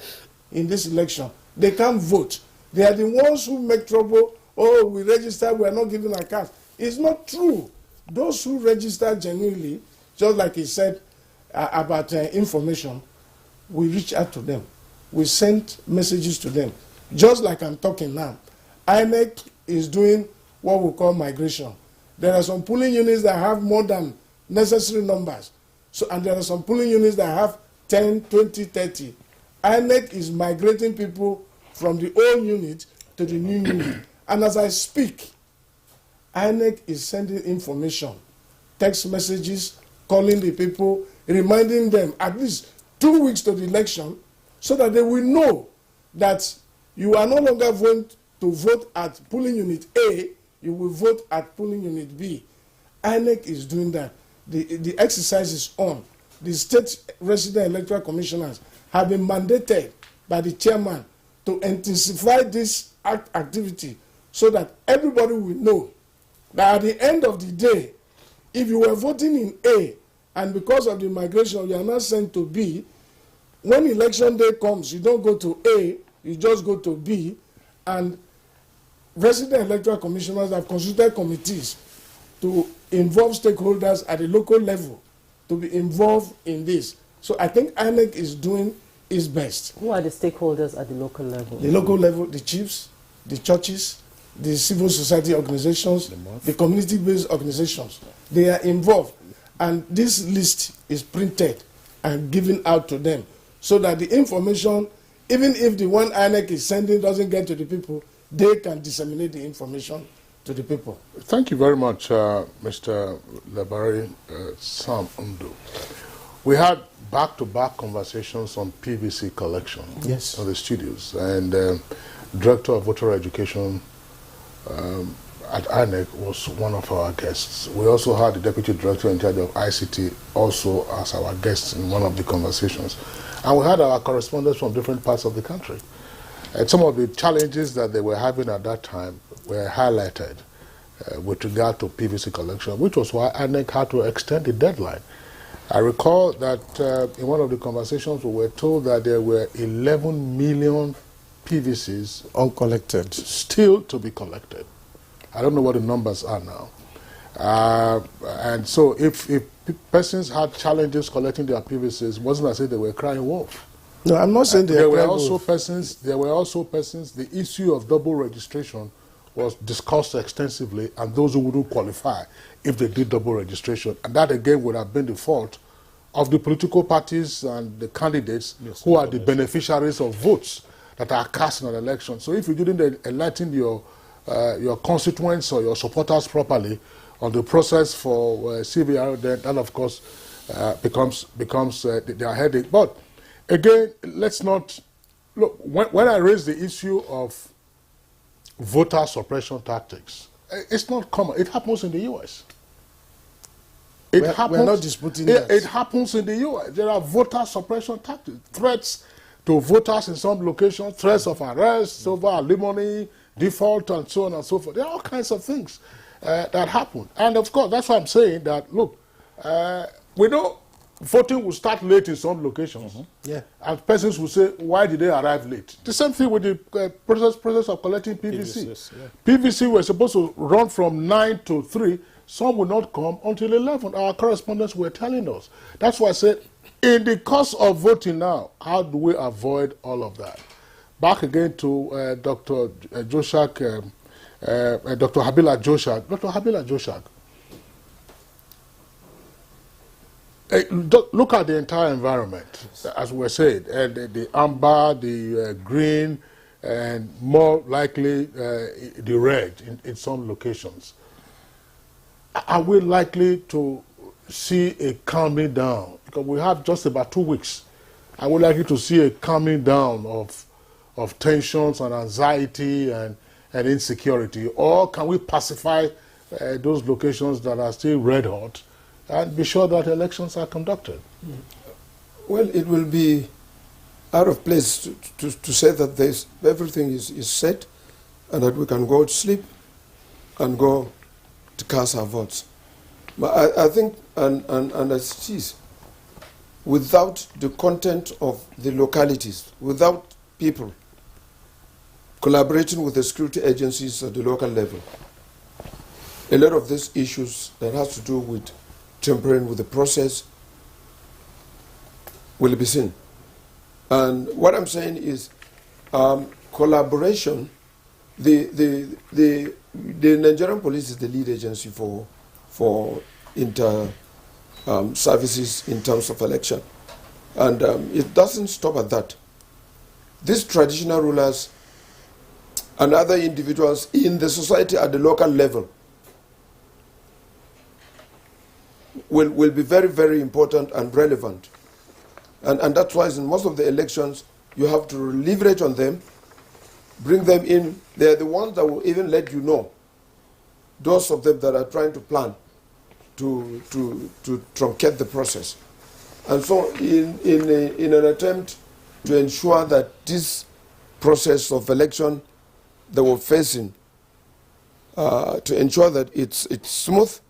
in this election. They can't vote. They are the ones who make trouble. Oh, we register, we are not giving our cards. It's not true. Those who register genuinely, just like he said about information, we reach out to them. We send messages to them. Just like I'm talking now, INEC is doing what we call migration. There are some polling units that have more than necessary numbers. And there are some polling units that have 10, 20, 30. INEC is migrating people from the old unit to the new unit. And as I speak, INEC is sending information, text messages, calling the people, reminding them at least 2 weeks to the election, so that they will know that you are no longer going to vote at polling unit A, you will vote at polling unit B. INEC is doing that. The exercise is on. The state resident electoral commissioners have been mandated by the chairman to intensify this activity so that everybody will know that at the end of the day, if you were voting in A and because of the migration you are now sent to B, when election day comes, you don't go to A, you just go to B, and resident electoral commissioners have consulted committees to involve stakeholders at the local level to be involved in this. So I think INEC is doing its best. Who are the stakeholders at the local level? The local level, the chiefs, the churches, the civil society organizations, the community-based organizations. They are involved. And this list is printed and given out to them so that the information, even if the one INEC is sending doesn't get to the people, they can disseminate the information to the people. Thank you very much, Mr. Labari Sam Undu. We had back-to-back conversations on PVC collection on the studios, and Director of Voter Education at INEC was one of our guests. We also had the Deputy Director in charge of ICT also as our guest in one of the conversations. And we had our correspondents from different parts of the country. And some of the challenges that they were having at that time were highlighted with regard to PVC collection, which was why INEC had to extend the deadline. I recall that in one of the conversations we were told that there were 11 million PVCs uncollected, still to be collected. I don't know what the numbers are now. And so if persons had challenges collecting their PVCs, it wasn't as if they were crying wolf. No, I'm not saying there were also persons, the issue of double registration was discussed extensively, and those who wouldn't qualify if they did double registration. And that again would have been the fault of the political parties and the candidates who are the beneficiaries of votes that are cast in an election. So if you didn't enlighten your constituents or your supporters properly on the process for CVR, then that of course becomes their headache. But again, let's not look. When I raise the issue of voter suppression tactics, it's not common. It happens in the U.S. We're not disputing that. It happens in the U.S. There are voter suppression tactics, threats to voters in some locations, threats of arrest over alimony, default, and so on and so forth. There are all kinds of things that happen. And of course, that's why I'm saying that, look, we know voting will start late in some locations. And persons will say, why did they arrive late? The same thing with the process of collecting PVC. PVC were supposed to run from 9 to 3. Some will not come until 11. Our correspondents were telling us. That's why I said, in the course of voting now, how do we avoid all of that? Back again to Dr. Joshak, Dr. Habila Joshak. Dr. Habila Joshak, look at the entire environment, as we said, and the amber, the green, and more likely the red in some locations. Are we likely to see a calming down? Because we have just about 2 weeks. Are we likely to see a calming down of tensions and anxiety and insecurity? Or can we pacify those locations that are still red hot and be sure that elections are conducted? Well, it will be out of place to say that everything is set and that we can go to sleep and go to cast our votes. But I think, and as it is, without the content of the localities, without people collaborating with the security agencies at the local level, a lot of these issues that has to do with tampering with the process will be seen. And what I'm saying is collaboration. The Nigerian police is the lead agency for inter services in terms of election, and it doesn't stop at that. These traditional rulers and other individuals in the society at the local level will be very, very important and relevant. And that's why in most of the elections you have to leverage on them, bring them in. They're the ones that will even let you know those of them that are trying to plan to truncate the process. And so in an attempt to ensure that this process of election that we're facing, to ensure that it's smooth,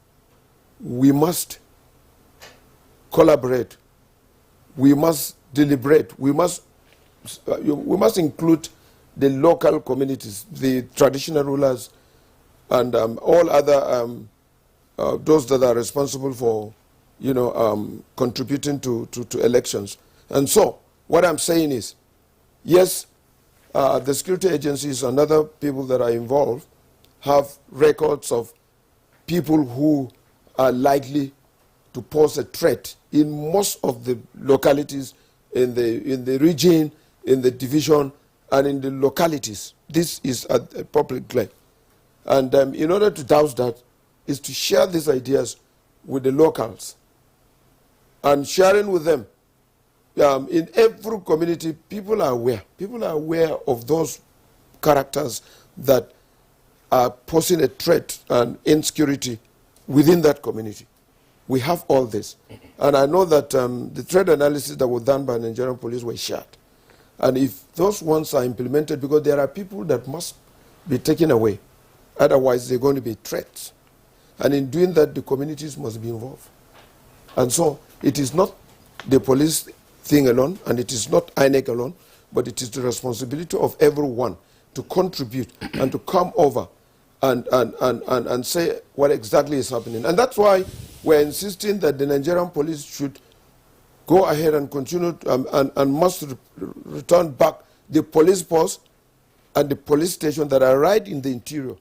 we must collaborate, we must deliberate, we must include the local communities, the traditional rulers, and all other those that are responsible for, contributing to elections. And so, what I'm saying is, yes, the security agencies and other people that are involved have records of people who are likely to pose a threat in most of the localities, in the region, in the division, and in the localities. This is a public claim. And in order to douse that, is to share these ideas with the locals. And sharing with them, in every community, people are aware. People are aware of those characters that are posing a threat and insecurity within that community. We have all this. And I know that the threat analysis that was done by the Nigerian police were shared. And if those ones are implemented, because there are people that must be taken away, otherwise they're going to be threats. And in doing that, the communities must be involved. And so it is not the police thing alone, and it is not INEC alone, but it is the responsibility of everyone to contribute and to come over and say what exactly is happening. And that's why we're insisting that the Nigerian police should go ahead and continue and must return back the police post and the police station that are right in the interior,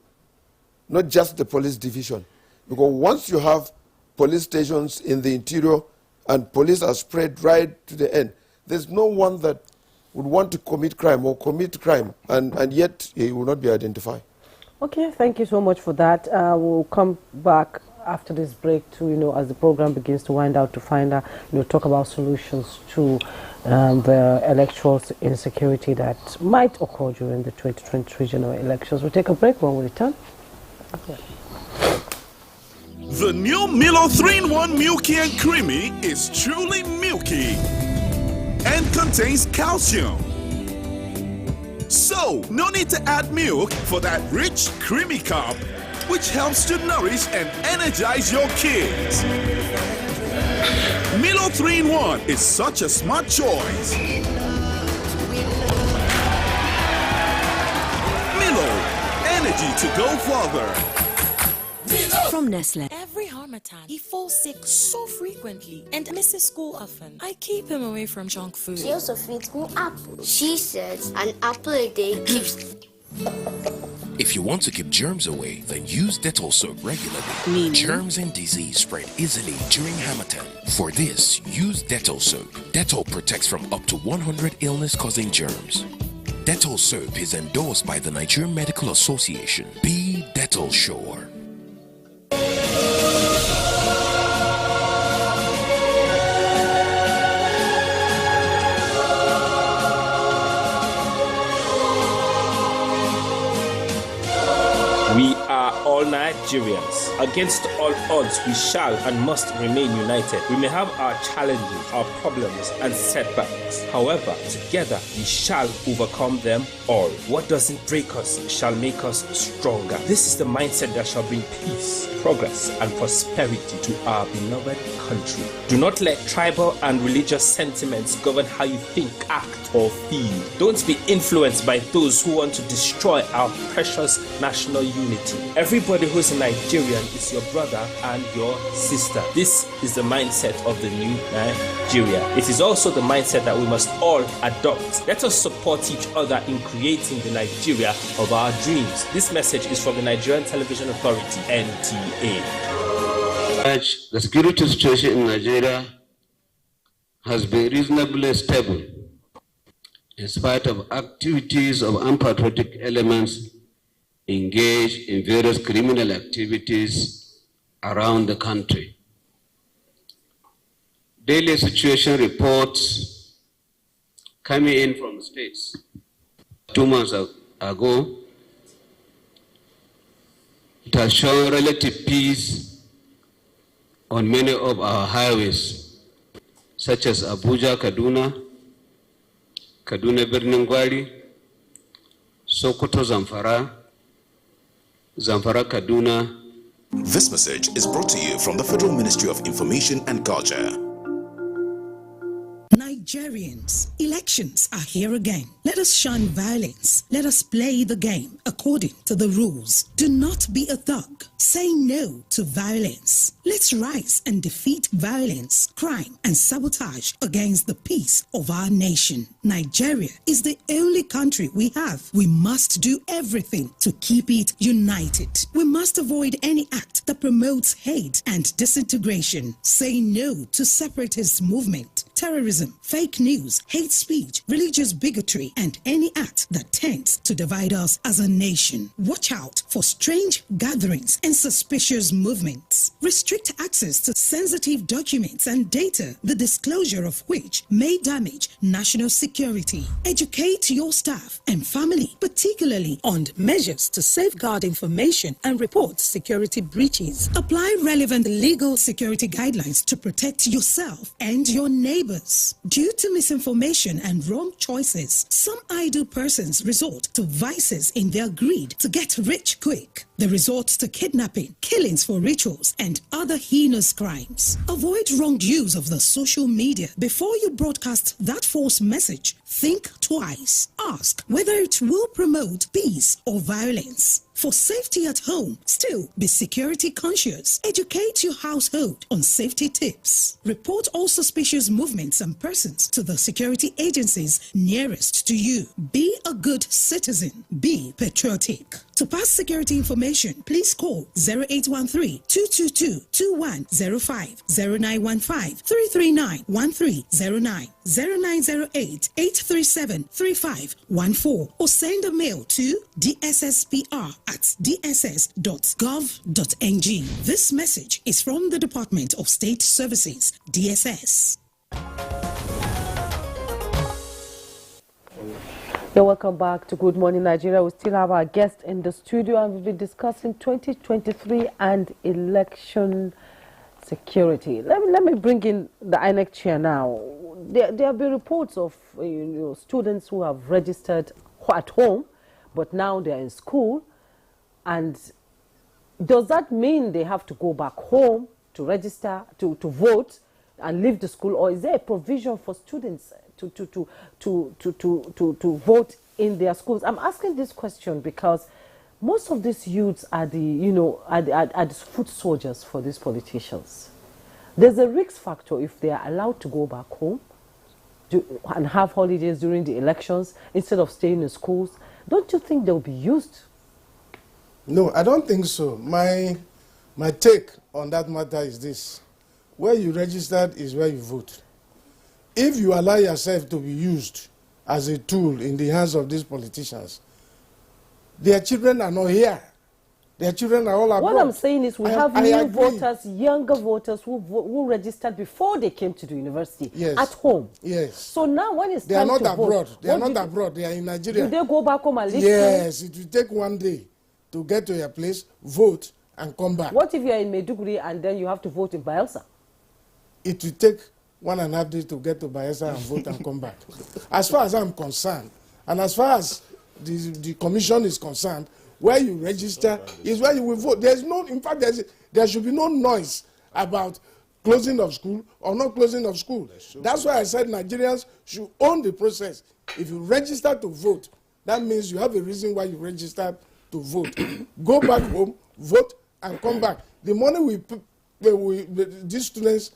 not just the police division. Because once you have police stations in the interior and police are spread right to the end, there's no one that would want to commit crime or commit crime, and yet he will not be identified. Okay, thank you so much for that. We'll come back after this break to, as the program begins to wind out, to find out, talk about solutions to the electoral insecurity that might occur during the 2023 general elections. We'll take a break. When we return. Okay. The new Milo 3-in-1 Milky and Creamy is truly milky and contains calcium. So, no need to add milk for that rich, creamy cup, which helps to nourish and energize your kids. Milo 3-in-1 is such a smart choice. Milo, energy to go further. From Nestle. Every Harmattan, he falls sick so frequently and misses school often. I keep him away from junk food. She also feeds me apples. She says an apple a day keeps... If you want to keep germs away, then use Dettol soap regularly. Germs and disease spread easily during Harmattan. For this, use Dettol soap. Dettol protects from up to 100 illness-causing germs. Dettol soap is endorsed by the Nigerian Medical Association. Be Dettol sure. We are all Nigerians. Against all odds, we shall and must remain united. We may have our challenges, our problems, and setbacks. However, together we shall overcome them all. What doesn't break us shall make us stronger. This is the mindset that shall bring peace, progress, and prosperity to our beloved country. Do not let tribal and religious sentiments govern how you think, act, or feel. Don't be influenced by those who want to destroy our precious national unity. Everybody who is a Nigerian is your brother and your sister. This is the mindset of the new Nigeria. It is also the mindset that we must all adopt. Let us support each other in creating the Nigeria of our dreams. This message is from the Nigerian Television Authority, NTA. The security situation in Nigeria has been reasonably stable in spite of activities of unpatriotic elements engaged in various criminal activities around the country. Daily situation reports coming in from states. 2 months ago, It has shown relative peace on many of our highways, such as Abuja, Kaduna, Birnin Gwari, Sokoto, Zamfara, Kaduna. This message is brought to you from the Federal Ministry of Information and Culture. Nigerians, elections are here again. Let us shun violence. Let us play the game according to the rules. Do not be a thug. Say no to violence. Let's rise and defeat violence, crime, and sabotage against the peace of our nation. Nigeria is the only country we have. We must do everything to keep it united. We must avoid any act that promotes hate and disintegration. Say no to separatist movement, terrorism, fake news, hate speech, religious bigotry, and any act that tends to divide us as a nation. Watch out for strange gatherings and suspicious movements. Restrict access to sensitive documents and data, the disclosure of which may damage national security. Educate your staff and family, particularly on measures to safeguard information and report security breaches. Apply relevant legal security guidelines to protect yourself and your neighbors. Due to misinformation and wrong choices, some idle persons resort to vices in their greed to get rich quick. They resort to kidnapping, killings for rituals, and other heinous crimes. Avoid wrong use of the social media. Before you broadcast that false message, think twice. Ask whether it will promote peace or violence. For safety at home, still be security conscious. Educate your household on safety tips. Report all suspicious movements and persons to the security agencies nearest to you. Be a good citizen. Be patriotic. To pass security information, please call 0813-222-2105, 0915-339-1309, 0908-837-3514, or send a mail to dssPR@dss.gov.ng. This message is from the Department of State Services, DSS. You're welcome back to Good Morning Nigeria. We still have our guest in the studio and we'll be discussing 2023 and election security. Let me bring in the INEC chair now. There have been reports of students who have registered at home, but now they're in school. And does that mean they have to go back home to register, to vote and leave the school? Or is there a provision for students to vote in their schools? I'm asking this question because most of these youths are the foot soldiers for these politicians. There's a risk factor if they are allowed to go back home and have holidays during the elections instead of staying in schools. Don't you think they'll be used? No, I don't think so. My take on that matter is this. Where you registered is where you vote. If you allow yourself to be used as a tool in the hands of these politicians, their children are not here. Their children are all abroad. What I'm saying is we have new voters, younger voters who registered before they came to the university at home. Yes. So now when it's they time are not to abroad. vote, They are not abroad. They are in Nigeria. Do they go back home and live? Yes, it will take one day to get to your place, vote, and come back. What if you are in Maiduguri and then you have to vote in Bayelsa? It will take 1.5 days to get to Bayelsa and vote and come back. As far as I'm concerned, and as far as the commission is concerned, where you register is where you will vote. There's no, in fact, there should be no noise about closing of school or not closing of school. That's why I said Nigerians should own the process. If you register to vote, that means you have a reason why you registered to vote. Go back home, vote, and come back. The money these students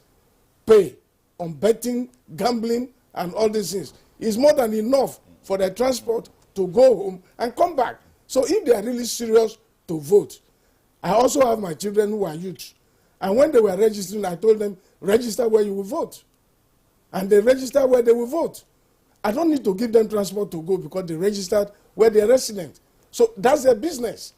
pay on betting, gambling, and all these things is more than enough for their transport to go home and come back. So if they are really serious to vote, I also have my children who are youth. And when they were registering, I told them, register where you will vote. And they registered where they will vote. I don't need to give them transport to go because they registered where they are resident. So that's their business.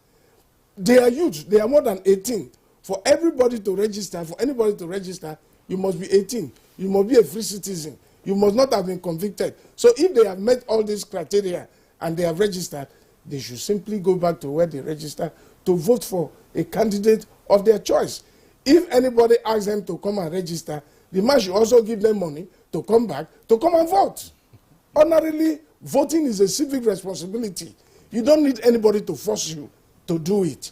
They are youth. They are more than 18. For everybody to register, for anybody to register, you must be 18. You must be a free citizen. You must not have been convicted. So if they have met all these criteria and they have registered, they should simply go back to where they registered to vote for a candidate of their choice. If anybody asks them to come and register, the man should also give them money to come back, to come and vote. Ordinarily, voting is a civic responsibility. You don't need anybody to force you to do it.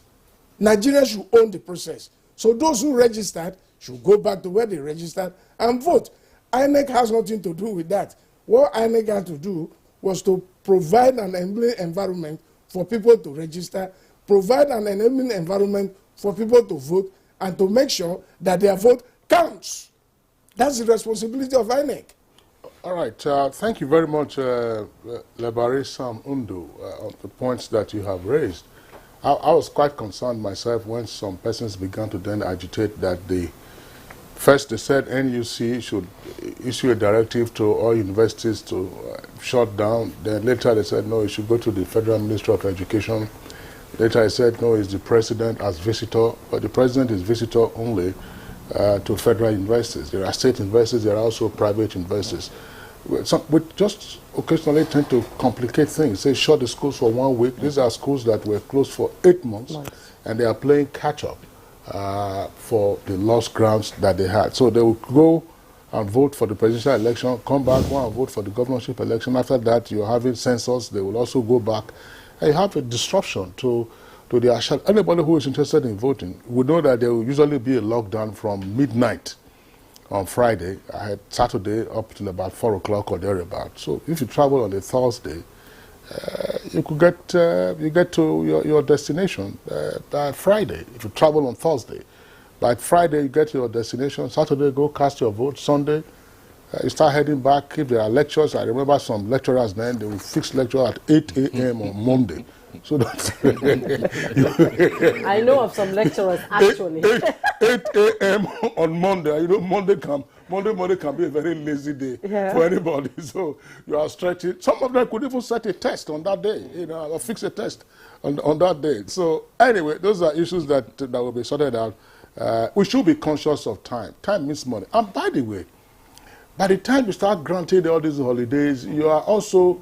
Nigerians should own the process. So those who registered should go back to where they registered and vote. INEC has nothing to do with that. What INEC had to do was to provide an enabling environment for people to register, provide an enabling environment for people to vote, and to make sure that their vote counts. That's the responsibility of INEC. All right. Thank you very much, Lebari Sam Undu, on the points that you have raised. I was quite concerned myself when some persons began to then agitate that first they said NUC should issue a directive to all universities to shut down. Then later they said no, it should go to the Federal Ministry of Education. Later I said no, it's the president as visitor, but the president is visitor only to federal universities. There are state universities, there are also private universities. We just occasionally tend to complicate things. Say shut the schools for 1 week. These are schools that were closed for 8 months, and they are playing catch up for the lost grounds that they had. So they will go and vote for the presidential election, come back, go and vote for the governorship election. After that, you're having census. They will also go back. And you have a disruption to the action. Anybody who is interested in voting would know that there will usually be a lockdown from midnight on Friday. I had Saturday up till about 4 o'clock or thereabout. So if you travel on a Thursday, you get to your destination by Friday. If you travel on Thursday, by Friday you get to your destination. Saturday, go cast your vote. Sunday, you start heading back. If there are lectures, I remember some lecturers then, they will fix lecture at 8 a.m. on Monday. So that's I know of some lecturers actually. 8 a.m. on Monday. You know, Monday can be a very lazy day for anybody. So you are stretching. Some of them could even set a test on that day, or fix a test on that day. So anyway, those are issues that will be sorted out. We should be conscious of time. Time means money. And by the way, by the time you start granting all these holidays, you are also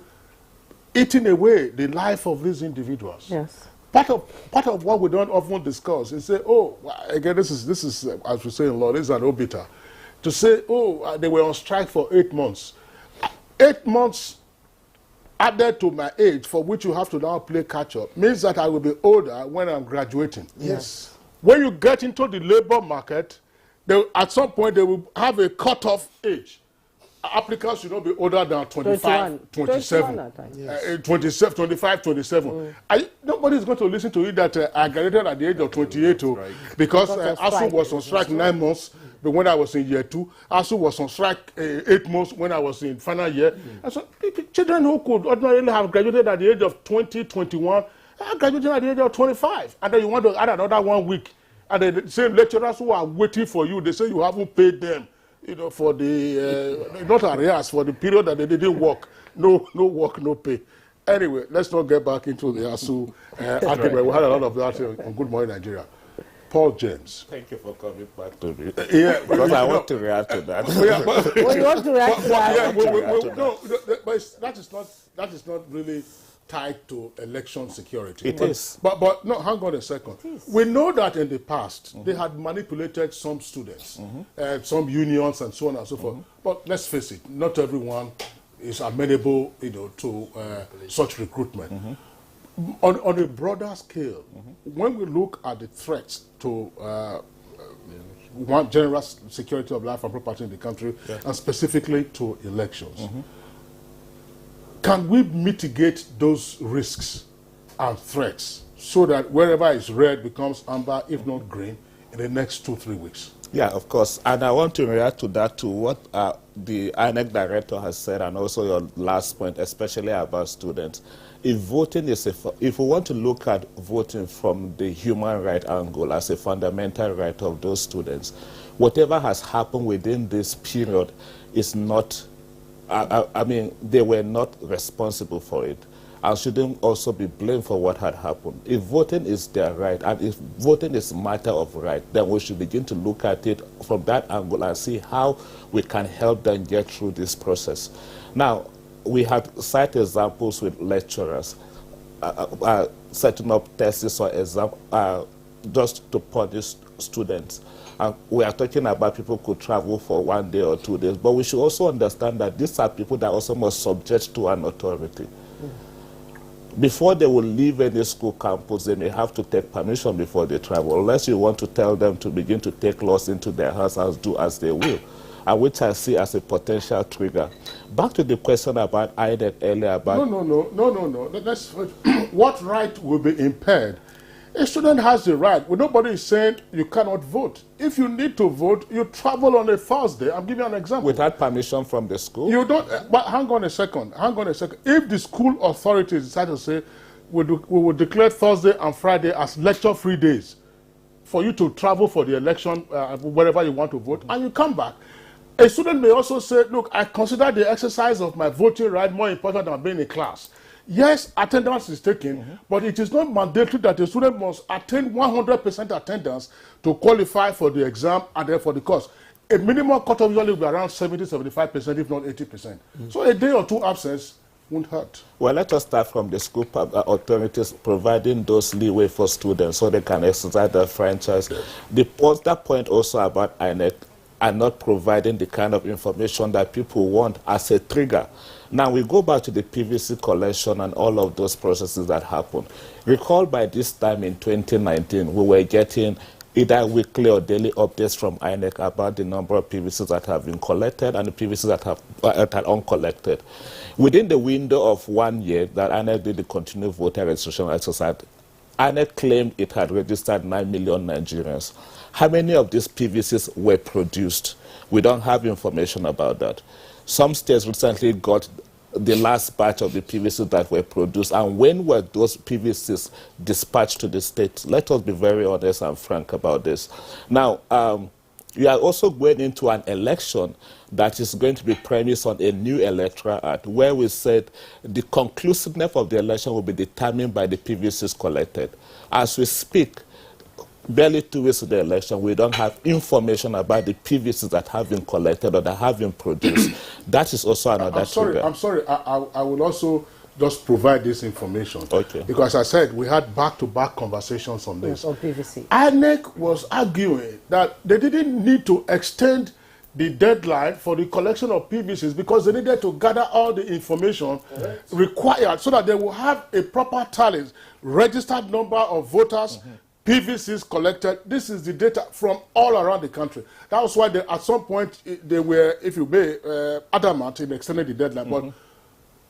eating away the life of these individuals. Yes. Part of what we don't often discuss is say, oh, again, this is as we say in law, this is an obiter. To say, oh, they were on strike for 8 months. 8 months added to my age, for which you have to now play catch up, means that I will be older when I'm graduating. Yes. When you get into the labor market, at some point they will have a cutoff age. Applicants should not be older than 25, 27, 27, 25, 27. Nobody is going to listen to you that I graduated at the age of 28, because ASU was on strike 9 months when I was in year 2. ASU was on strike 8 months when I was in final year. And so children who could ordinarily have graduated at the age of 20, 21, are graduating at the age of 25. And then you want to add another 1 week. And then the same lecturers who are waiting for you, they say you haven't paid them. For the, not arrears, for the period that they didn't work. No work, no pay. Anyway, let's not get back into the ASU argument. We had a lot of that on Good Morning Nigeria. Paul James. Thank you for coming back to me. Because I want to react to that. You want to react to that? No, but that is not really tied to election security. It is. But no, hang on a second. We know that in the past, they had manipulated some students, some unions and so on and so forth. But let's face it, not everyone is amenable, to such recruitment. On a broader scale, when we look at the threats to general security of life and property in the country, and specifically to elections, can we mitigate those risks and threats so that wherever it's red becomes amber, if not green, in the next 2-3 weeks? Yeah, of course. And I want to react to that, to what the INEC director has said, and also your last point, especially about students. If voting is if we want to look at voting from the human right angle as a fundamental right of those students, whatever has happened within this period is not, I mean, they were not responsible for it, and shouldn't also be blamed for what had happened. If voting is their right, and if voting is a matter of right, then we should begin to look at it from that angle and see how we can help them get through this process. Now, we had cited examples with lecturers. setting up tests or exam just to punish students. We are talking about people who could travel for 1 day or 2 days, but we should also understand that these are people that also must subject to an authority. Before they will leave any school campus, they may have to take permission before they travel, unless you want to tell them to begin to take laws into their hands and do as they will, and which I see as a potential trigger. Back to the question about INEC earlier about... No. That's what right will be impaired? A student has the right. Well, nobody is saying you cannot vote. If you need to vote, you travel on a Thursday. I'll give you an example. Without permission from the school? You don't, but hang on a second. If the school authorities decide to say, we will declare Thursday and Friday as lecture-free days for you to travel for the election, wherever you want to vote, and you come back. A student may also say, look, I consider the exercise of my voting right more important than being in class. Yes, attendance is taken, but it is not mandatory that the student must attain 100% attendance to qualify for the exam and then for the course. A minimum cutoff usually will be around 70-75%, if not 80%. So a day or two absence won't hurt. Well, let us start from the school authorities providing those leeway for students so they can exercise their franchise. The other point also about INEC and not providing the kind of information that people want as a trigger. Now we go back to the PVC collection and all of those processes that happened. Recall by this time in 2019, we were getting either weekly or daily updates from INEC about the number of PVCs that have been collected and the PVCs that are uncollected. Within the window of 1 year that INEC did the continued voter registration exercise, INEC claimed it had registered 9 million Nigerians. How many of these PVCs were produced? We don't have information about that. Some states recently got the last batch of the PVCs that were produced, and when were those PVCs dispatched to the states? Let us be very honest and frank about this. Now, you are also going into an election that is going to be premised on a new electoral act, where we said the conclusiveness of the election will be determined by the PVCs collected. As we speak, barely 2 weeks to the election, we don't have information about the PVCs that have been collected or that have been produced. That is also another trigger. I'm sorry. I will also just provide this information. Okay. Because I said we had back-to-back conversations on this. On PVC. INEC was arguing that they didn't need to extend the deadline for the collection of PVCs because they needed to gather all the information required so that they will have a proper tally, registered number of voters, PVCs collected. This is the data from all around the country. That was why at some point they were, if you may, adamant in extending the deadline. But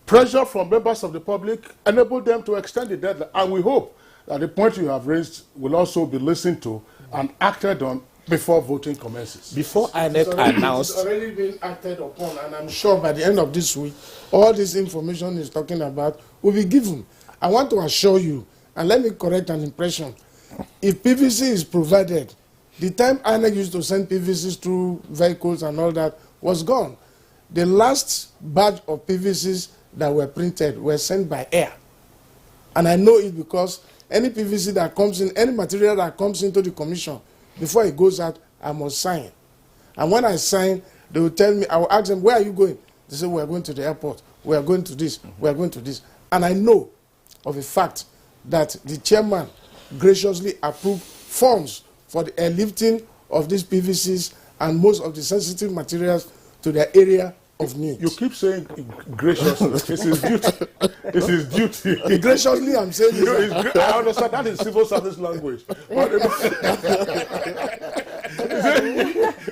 pressure from members of the public enabled them to extend the deadline. And we hope that the point you have raised will also be listened to and acted on before voting commences. Before INEC announced... It's already been acted upon, and I'm sure by the end of this week, all this information is talking about will be given. I want to assure you, and let me correct an impression. If PVC is provided, the time INEC used to send PVCs through vehicles and all that was gone. The last batch of PVCs that were printed were sent by air. And I know it because any PVC that comes in, any material that comes into the commission, before it goes out, I must sign. And when I sign, they will tell me, I will ask them, where are you going? They say, we are going to the airport. We are going to this. We are going to this. And I know of a fact that the chairman graciously approved funds for the airlifting of these PVCs and most of the sensitive materials to their area of need. You keep saying graciously. This is duty. This is duty. Graciously, I'm saying this. I understand that is civil service language.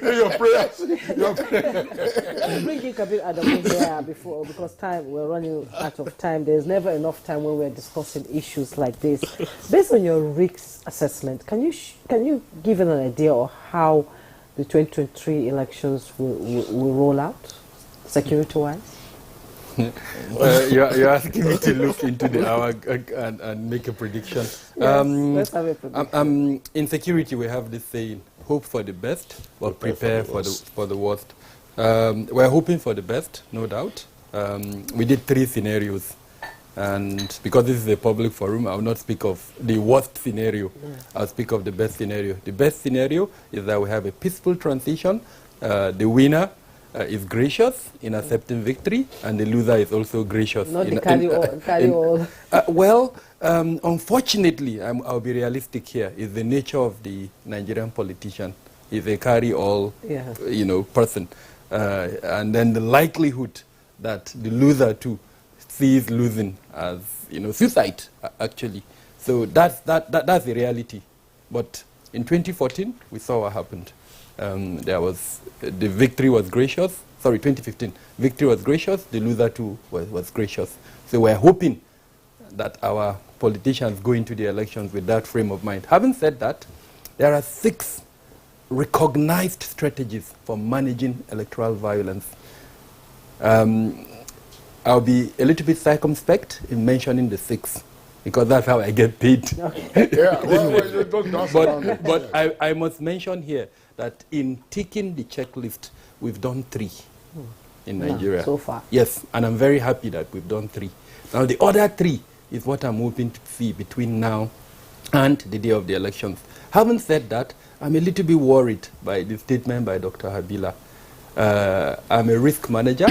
Your prayers. Bring in Kabir Adamu here before, because we're running out of time. There's never enough time when we're discussing issues like this. Based on your risk assessment, can you give an idea of how the 2023 elections will roll out, security-wise? You're asking me to look into the hour and make a prediction. Yes, let's have a prediction. In security, we have this saying: hope for the best, but prepare for the worst. We're hoping for the best, no doubt. We did 3 scenarios, and because this is a public forum, I will not speak of the worst scenario. I'll speak of the best scenario. The best scenario is that we have a peaceful transition. The winner is gracious in accepting victory, and the loser is also gracious. Not the carry all. Well, unfortunately, I'll be realistic here, is the nature of the Nigerian politician. Is a carry-all, person. And then the likelihood that the loser too sees losing as, suicide, actually. So that's the reality. But in 2014, we saw what happened. The victory was gracious. Sorry, 2015, victory was gracious. The loser too was gracious. So we're hoping that our politicians go into the elections with that frame of mind. Having said that, there are 6 recognized strategies for managing electoral violence. I'll be a little bit circumspect in mentioning the 6, because that's how I get paid. Okay. But I must mention here that in ticking the checklist, we've done 3 in Nigeria. So far. Yes, and I'm very happy that we've done 3. Now the other 3 is what I'm hoping to see between now and the day of the elections. Having said that, I'm a little bit worried by the statement by Dr. Habila. I'm a risk manager,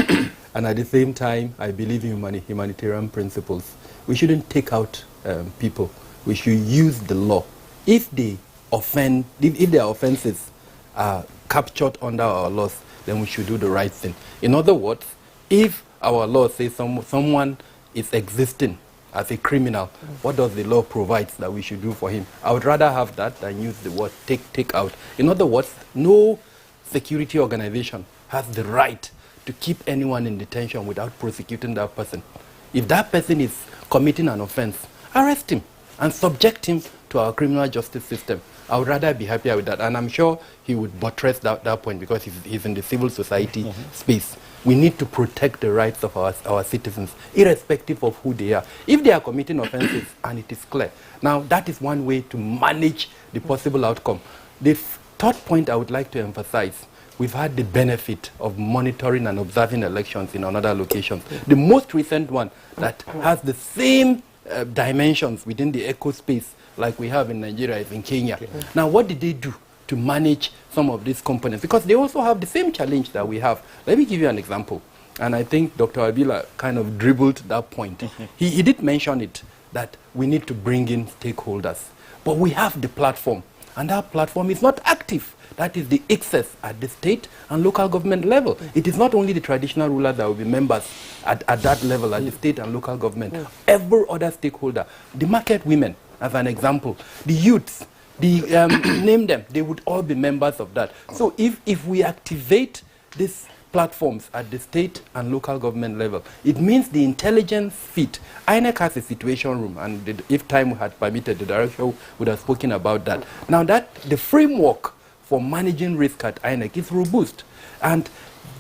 and at the same time, I believe in humanitarian principles. We shouldn't take out people. We should use the law. If they offend, if their offenses are captured under our laws, then we should do the right thing. In other words, if our law says someone is existing as a criminal, what does the law provide that we should do for him? I would rather have that than use the word take out. In other words, no security organization has the right to keep anyone in detention without prosecuting that person. If that person is committing an offense, arrest him and subject him to our criminal justice system. I would rather be happier with that, and I'm sure he would buttress that point, because he's in the civil society space. We need to protect the rights of our citizens, irrespective of who they are. If they are committing offenses and it is clear, now that is one way to manage the possible outcome. The third point I would like to emphasize, we've had the benefit of monitoring and observing elections in another locations. The most recent one that has the same dimensions within the eco space like we have in Nigeria is in Kenya. Now, what did they do to manage some of these components? Because they also have the same challenge that we have. Let me give you an example. And I think Dr. Abila kind of dribbled that point. He did mention it, that we need to bring in stakeholders. But we have the platform, and that platform is not active. That is the excess at the state and local government level. It is not only the traditional rulers that will be members at that level, at the state and local government. Every other stakeholder, the market women, as an example, the youths, name them, they would all be members of that. So if we activate these platforms at the state and local government level, it means the intelligence fit. INEC has a situation room, and if time had permitted, the director would have spoken about that. Now that the framework for managing risk at INEC is robust, and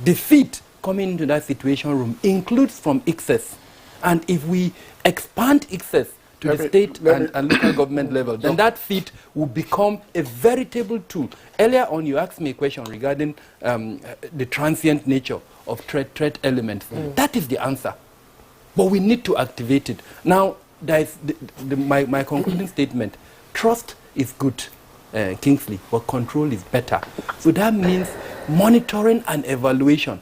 the fit coming into that situation room includes from excess. And if we expand excess to the state and local government level, then that fit will become a veritable tool. Earlier on, you asked me a question regarding the transient nature of threat elements. That is the answer. But we need to activate it. Now, there is my concluding statement. Trust is good, Kingsley, but control is better. So that means monitoring and evaluation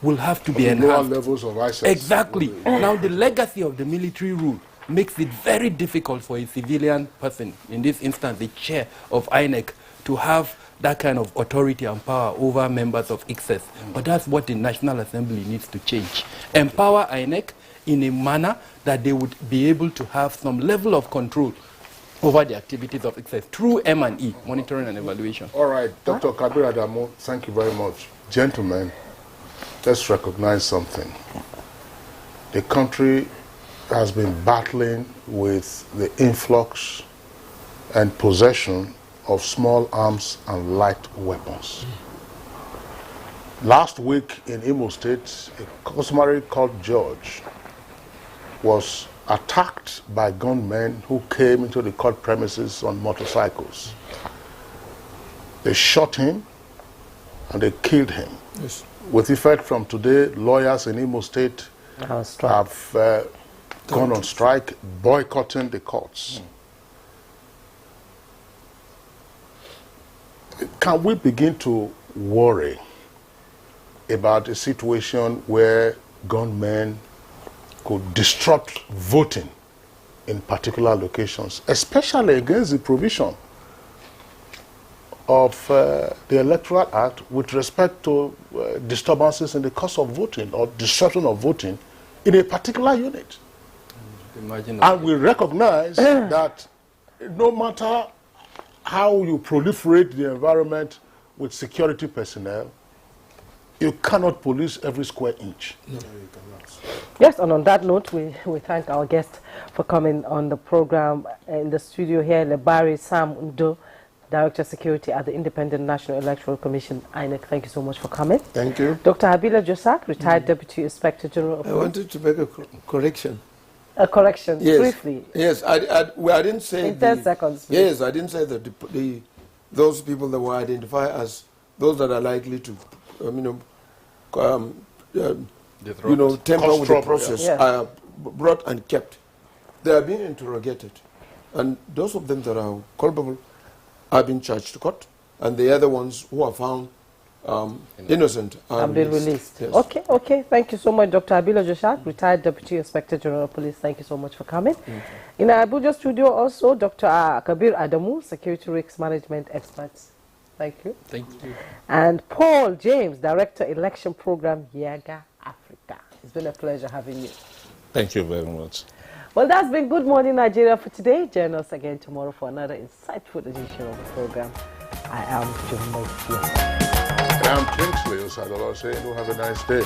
will have to be enhanced. Lower levels of ISIS. Exactly. Now, the legacy of the military rule makes it very difficult for a civilian person, in this instance the chair of INEC, to have that kind of authority and power over members of excess. But that's what the National Assembly needs to change. Empower INEC in a manner that they would be able to have some level of control over the activities of excess through M&E, monitoring and evaluation. All right, Dr. Kabir Adamu, thank you very much. Gentlemen, let's recognize something. The country has been battling with the influx and possession of small arms and light weapons. Last week in Imo State, a customary court judge was attacked by gunmen who came into the court premises on motorcycles. They shot him and they killed him. Yes. With effect from today, lawyers in Imo State have gone on strike, boycotting the courts. Can we begin to worry about a situation where gunmen could disrupt voting in particular locations, especially against the provision of the Electoral Act with respect to disturbances in the course of voting or disruption of voting in a particular unit. And we recognize that no matter how you proliferate the environment with security personnel, you cannot police every square inch. No, you cannot. Yes, and on that note, we thank our guest for coming on the program in the studio here, Lebari Sam Undo, Director of Security at the Independent National Electoral Commission, INEC. Thank you so much for coming. Thank you. Dr. Habila Josak, retired Deputy Inspector General of I wanted to make a correction. A correction, yes. Briefly. Yes, I didn't say... In 10 seconds, please. Yes, I didn't say that those people that were identified as those that are likely to, tamper with the process are brought and kept. They are being interrogated. And those of them that are culpable are being charged to court. And the other ones who are found innocent have been released. Yes. Okay. Thank you so much, Dr. Habila Josak, retired Deputy Inspector General of Police. Thank you so much for coming. In our Abuja studio also, Dr. Kabir Adamu, Security Risk Management Expert. Thank you. Thank you. And Paul James, Director, Election Program, Yaga Africa. It's been a pleasure having you. Thank you very much. Well, that's been Good Morning Nigeria for today. Join us again tomorrow for another insightful edition of the program. I am John Mike. And I'm Kingsley Osadolo saying, have a nice day.